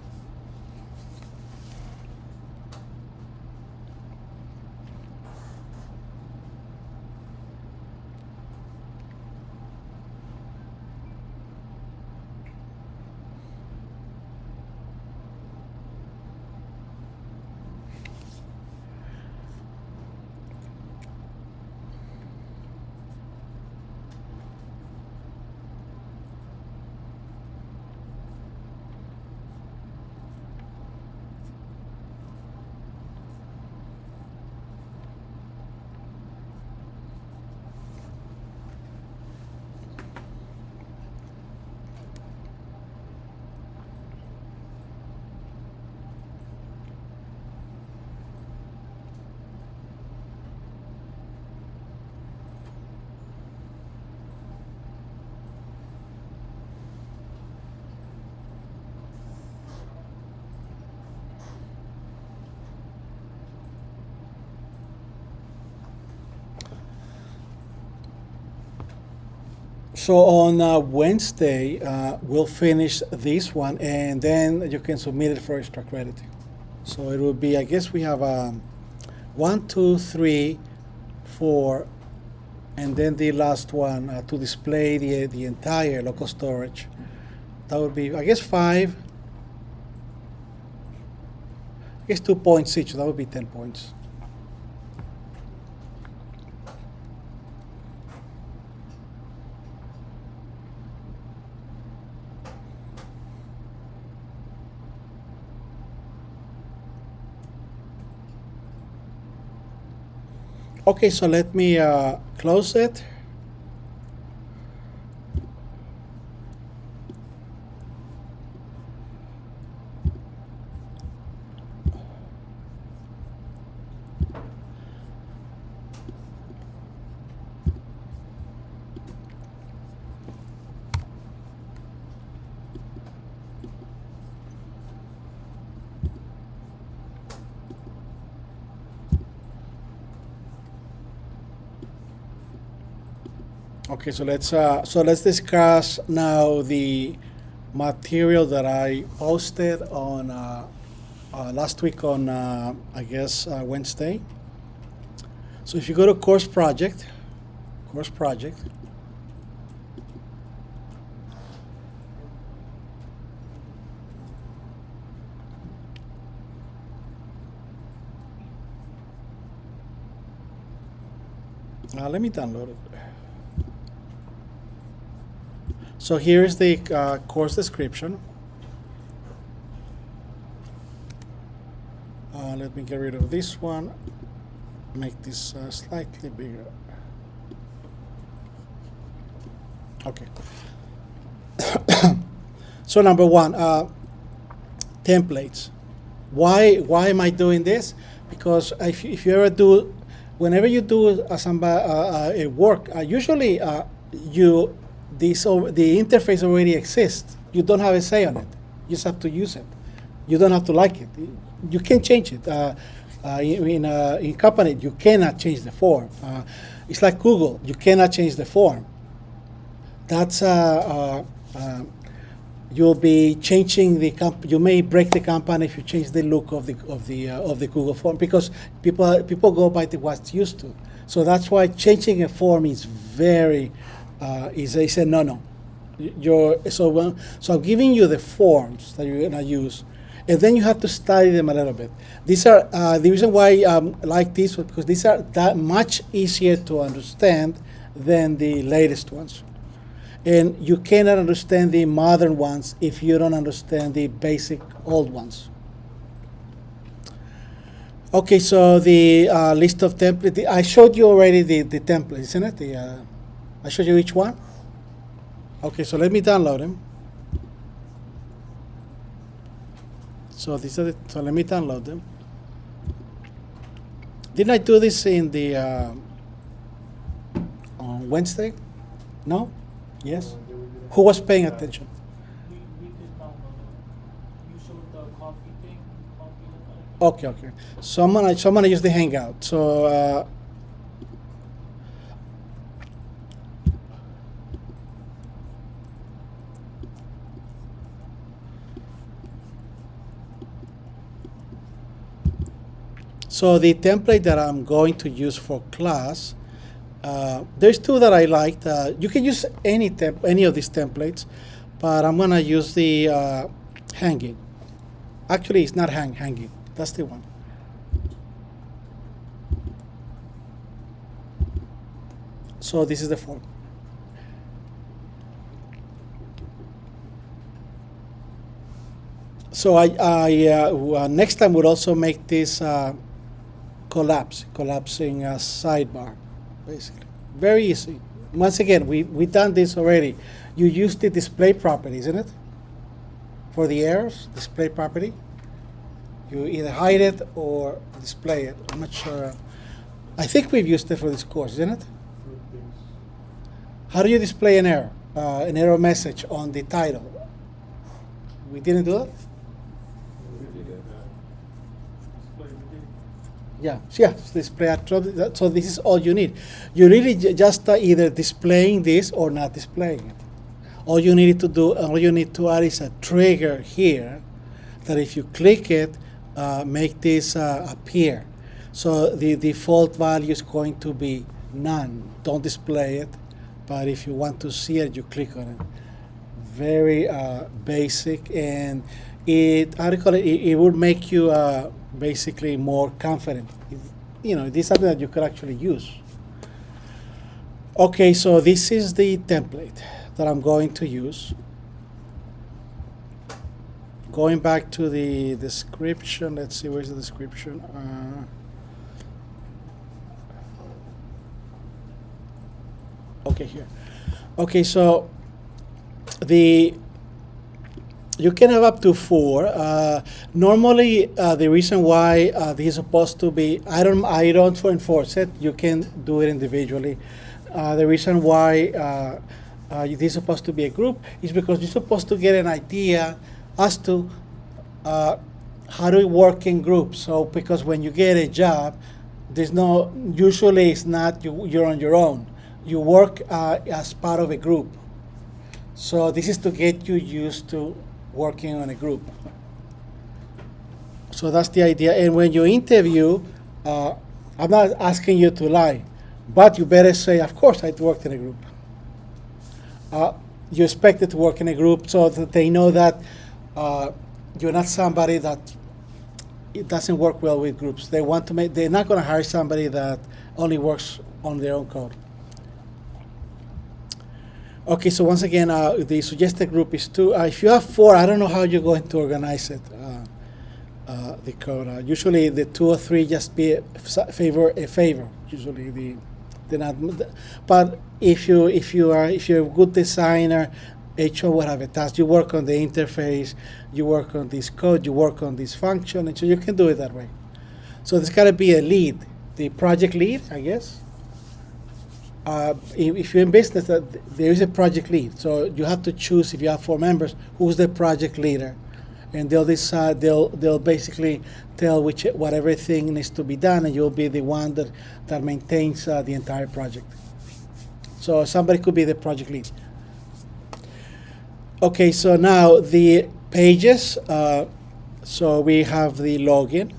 So on Wednesday, we'll finish this one, and then you can submit it for extra credit. So it will be, I guess we have 1, 2, 3, 4, and then the last one to display the entire local storage. That would be, I guess, 5. I guess 2 points each. That would be 10 points. Okay, so let me close it. Okay, so let's discuss now the material that I posted on last week on I guess Wednesday. So if you go to course project, let me download it. So here's the course description. Let me get rid of this one. Make this slightly bigger. Okay. So number 1, templates. Why am I doing this? Because if you ever do, whenever you do a work, usually the interface already exists. You don't have a say on it. You just have to use it. You don't have to like it. You can change it. In company, you cannot change the form. It's like Google. You cannot change the form. That's you'll be changing the you may break the company if you change the look of the Google form, because people go by what's used to. So that's why changing a form is very is a no-no. So I'm giving you the forms that you're gonna use, and then you have to study them a little bit. These are the reason why I like these was because these are that much easier to understand than the latest ones, and you cannot understand the modern ones if you don't understand the basic old ones. Okay, so the list of templates. I showed you already the template, isn't it? I showed you each one. Okay, so let me download them. So these are so let me download them. Didn't I do this in the on Wednesday? No? Yes? Who was paying attention? We did download it. You showed the coffee thing, Okay, okay. So I'm gonna use the Hangout. So so the template that I'm going to use for class, there's two that I liked. You can use any of these templates, but I'm gonna use the hanging. Actually, it's not hanging. That's the one. So this is the form. So I next time would also make this collapsing sidebar, basically. Very easy. Once again, we done this already. You use the display property, isn't it? For the errors, display property. You either hide it or display it. I'm not sure. I think we've used it for this course, isn't it? How do you display an error message on the title? We didn't do it? Yeah, display. So this is all you need. You really just either displaying this or not displaying it. All you need to add is a trigger here that if you click it, make this appear. So the default value is going to be none. Don't display it, but if you want to see it, you click on it. Very basic, and it would make you basically more confident. This is something that you could actually use. Okay, so this is the template that I'm going to use. Going back to the description, let's see, where's the description? Okay, here. Okay, so you can have up to 4. Normally, the reason why this is supposed to be, I don't enforce it. You can do it individually. The reason why this is supposed to be a group is because you're supposed to get an idea as to how to work in groups. So, because when you get a job, usually it's not you're on your own. You work as part of a group. So this is to get you used to working on a group. So that's the idea. And when you interview, I'm not asking you to lie, but you better say, of course, I worked in a group. You expected to work in a group so that they know that you're not somebody that it doesn't work well with groups. They're not going to hire somebody that only works on their own code. Okay, so once again, the suggested group is 2. If you have 4, I don't know how you're going to organize it, the code. Usually the 2 or 3 just be a favor. Usually they're not. But if you're a good designer, HR will have a task. You work on the interface, you work on this code, you work on this function, and so you can do it that way. So there's got to be a lead, the project lead, I guess. If you're in business, there is a project lead. So you have to choose, if you have 4 members, who's the project leader, and they'll decide. They'll basically tell what everything needs to be done, and you'll be the one that maintains the entire project. So somebody could be the project lead. Okay, so now the pages. So we have the login.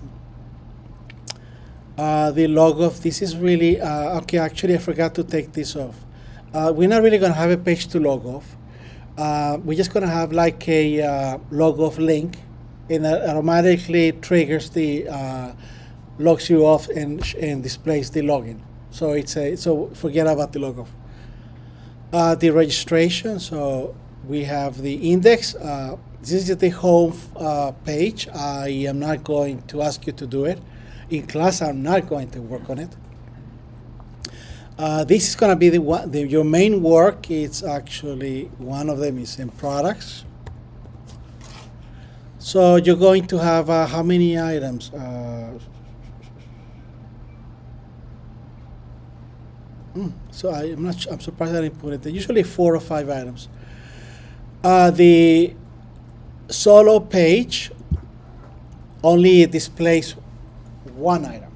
The log off, this is really, okay, actually I forgot to take this off. We're not really going to have a page to log off. we're just gonna have like a log off link, and it automatically triggers the logs you off and displays the login. So so forget about the log off. The registration. So we have the index. This is the home page. I am not going to ask you to do it. In class, I'm not going to work on it. This is going to be your main work. It's actually one of them is in products. So you're going to have how many items? So I'm surprised I didn't put it there. Usually 4 or 5 items. The solo page only displays one item.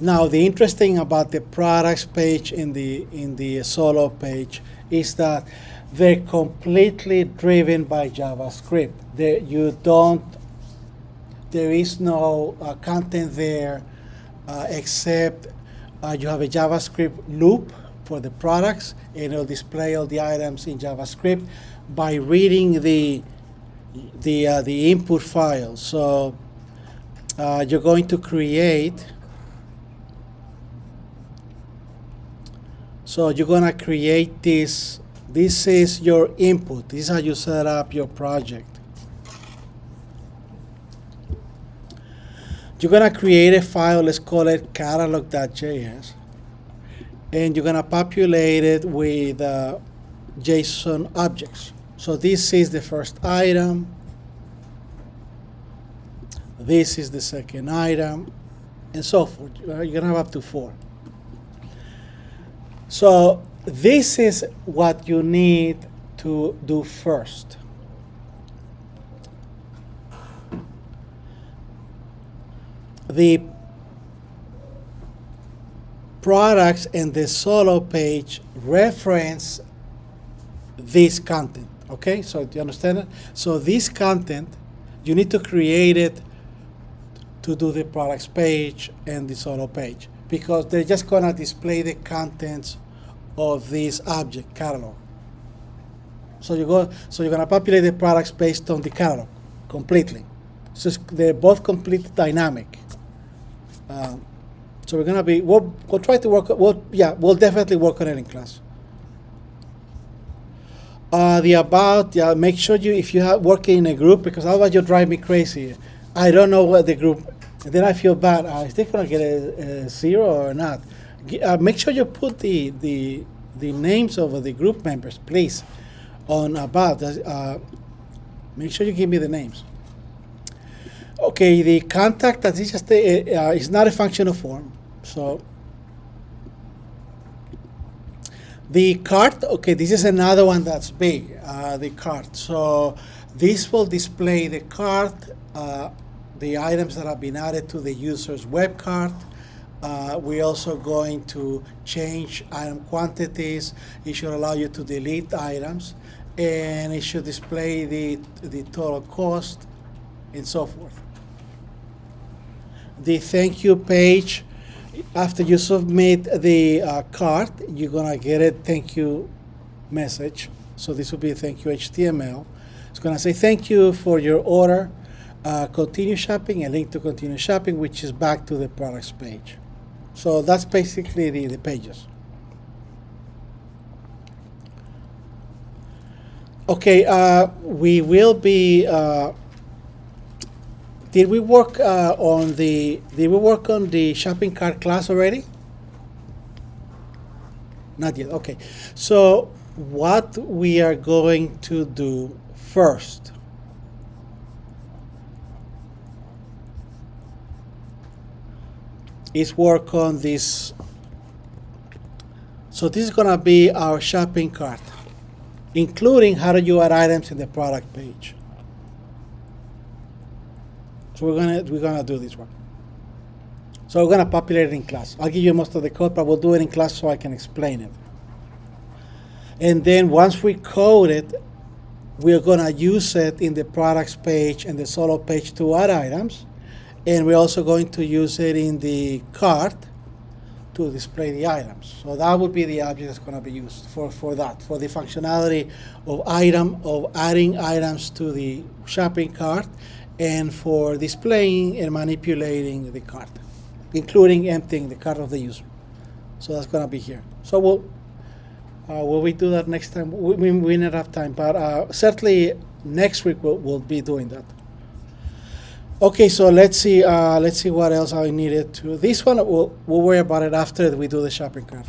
Now, the interesting about the products page in the solo page is that they're completely driven by JavaScript. There is no content there except you have a JavaScript loop for the products, and it'll display all the items in JavaScript by reading the input file. So you're going to create. So you're going to create this. This is your input. This is how you set up your project. You're going to create a file. Let's call it catalog.js. And you're going to populate it with JSON objects. So this is the first item. This is the second item, and so forth. You're going to have up to 4. So this is what you need to do first. The products and the solo page reference this content. Okay, so do you understand it? So this content, you need to create it to do the products page and the solo page, because they're just going to display the contents of this object catalog. So you're going to populate the products based on the catalog completely. So they're both completely dynamic. So we're going to we'll try to work. We'll definitely work on it in class. The about, make sure if you have working in a group, because otherwise you'll drive me crazy. I don't know what the group, and then I feel bad. Is they going to get a 0 or not? Make sure you put the names of the group members, please, on about. Make sure you give me the names. Okay, the contact, that is just is not a functional form. So the cart, okay, this is another one that's big, the cart. So this will display the cart, the items that have been added to the user's web cart. We're also going to change item quantities. It should allow you to delete items, and it should display the total cost and so forth. The thank you page, after you submit the cart, you're gonna get a thank you message. So this will be a thank you HTML. It's gonna say thank you for your order, continue shopping, a link to continue shopping, which is back to the products page. So that's basically the pages. Okay, we will be. Did we work on the shopping cart class already? Not yet. Okay. So what we are going to do first is work on this. So this is going to be our shopping cart, including how do you add items in the product page. So we're gonna do this one. So we're gonna populate it in class. I'll give you most of the code, but we'll do it in class so I can explain it. And then once we code it, we're gonna use it in the products page and the solo page to add items. And we're also going to use it in the cart to display the items. So that would be the object that's going to be used for that, for the functionality of adding items to the shopping cart, and for displaying and manipulating the cart, including emptying the cart of the user. So that's going to be here. So will we do that next time? We don't have time, but certainly next week we'll be doing that. Okay, so let's see what else I needed to. This one we'll worry about it after we do the shopping cart.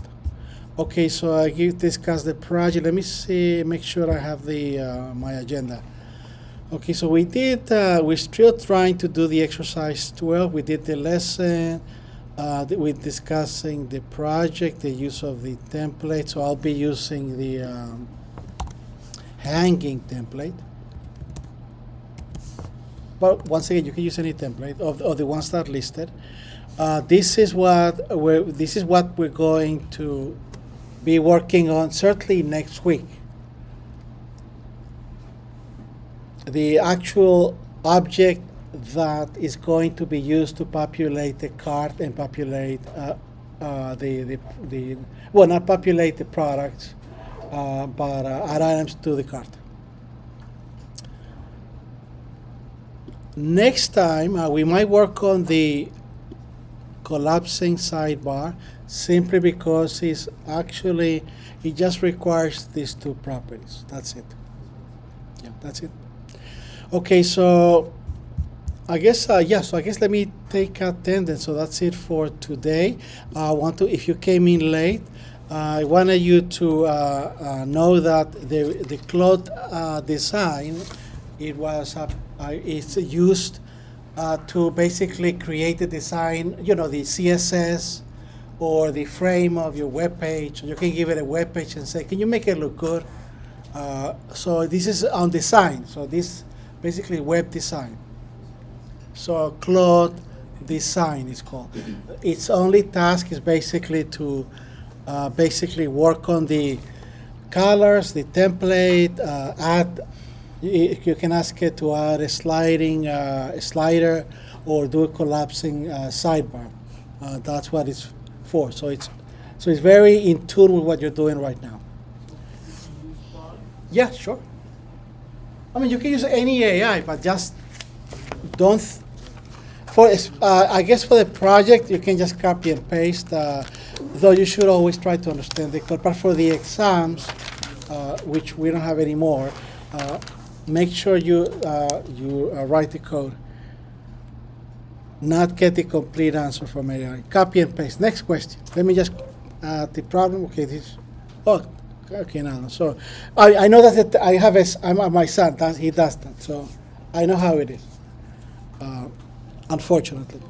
Okay, so I discuss the project. Let me see, make sure I have the my agenda. Okay, so we're still trying to do the exercise 12. We did the lesson. We're discussing the project, the use of the template. So I'll be using the hanging template. But once again, you can use any template of the ones that are listed. This is what we're going to be working on certainly next week. The actual object that is going to be used to populate the cart and populate not populate the products, but add items to the cart. Next time, we might work on the collapsing sidebar, simply because it just requires these two properties. That's it. Yeah, that's it. Okay, so I guess let me take attendance. So that's it for today. If you came in late, I wanted you to know that the cloth design, it's used to basically create the design, the CSS or the frame of your web page. You can give it a web page and say, can you make it look good? So this is on design. So this basically web design. So cloth design is called. Its only task is basically to work on the colors, the template, add. You can ask it to add a slider or do a collapsing sidebar. That's what it's for. So it's very in tune with what you're doing right now. Yeah, sure. I mean, you can use any AI, but just don't. I guess for the project, you can just copy and paste. Though you should always try to understand the code. But for the exams, which we don't have anymore, make sure you write the code, not get the complete answer from AI. Copy and paste. Next question. Let me just the problem. Okay, okay now. So I know that I have my son. He does that. So I know how it is. Unfortunately.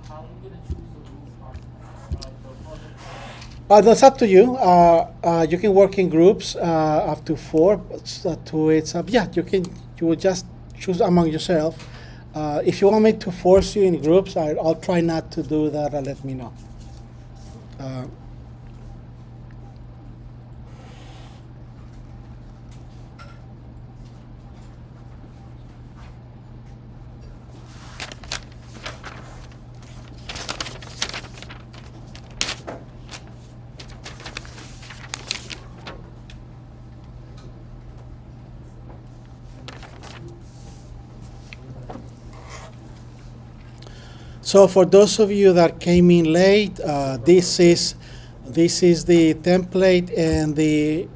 How are you going to choose the group? That's up to you. You can work in groups up to 4. You will just choose among yourself. If you want me to force you in groups, I'll try not to do that. Let me know. So for those of you that came in late, this is the template and the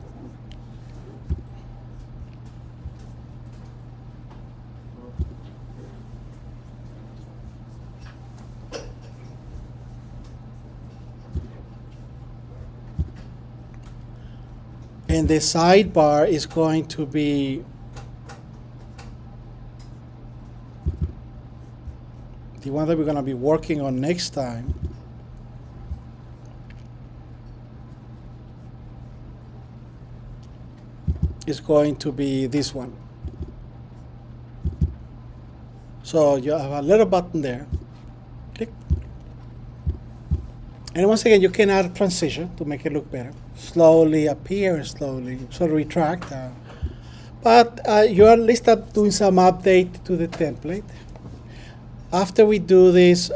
sidebar is going to be the one that we're going to be working on next time. Is going to be this one. So you have a little button there. Click. And once again, you can add a transition to make it look better. Slowly appear and slowly sort of retract. But you're at least doing some update to the template. After we do this,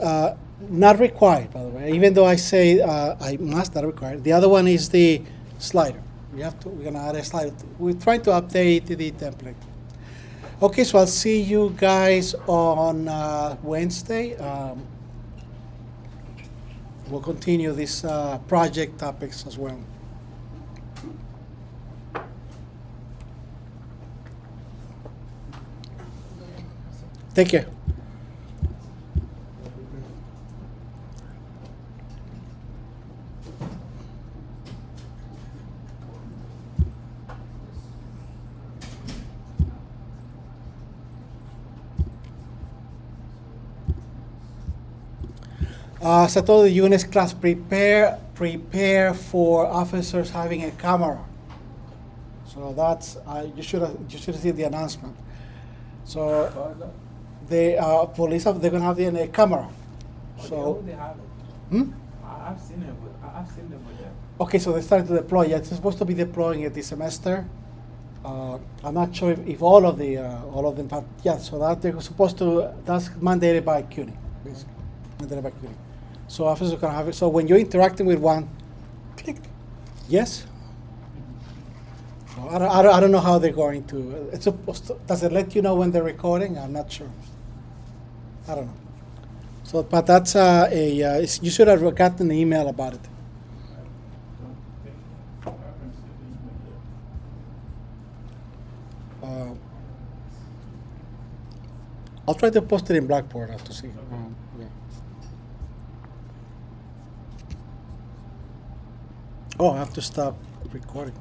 Not required, by the way, even though I say I must not required. The other one is the slider. We're gonna add a slider. We're trying to update the template. Okay, so I'll see you guys on Wednesday. We'll continue this project topics as well. Take care. As I told the UNS class, prepare for officers having a camera. So that's you should see the announcement. So the police they're gonna have a camera. So They have it. hmm? I've seen it. I've seen them with them. Okay, so they're starting to deploy. Yeah, it's supposed to be deploying it this semester. I'm not sure if all of them, but yeah. So that they're supposed to. That's mandated by CUNY, basically. Mandated by CUNY. So officers are gonna have it. So when you're interacting with one, click yes. So I don't know how they're going to. It's supposed to. Does it let you know when they're recording? I'm not sure. I don't know. So, but that's you should have gotten an email about it. I'll try to post it in Blackboard to see. Yeah. Oh, I have to stop recording.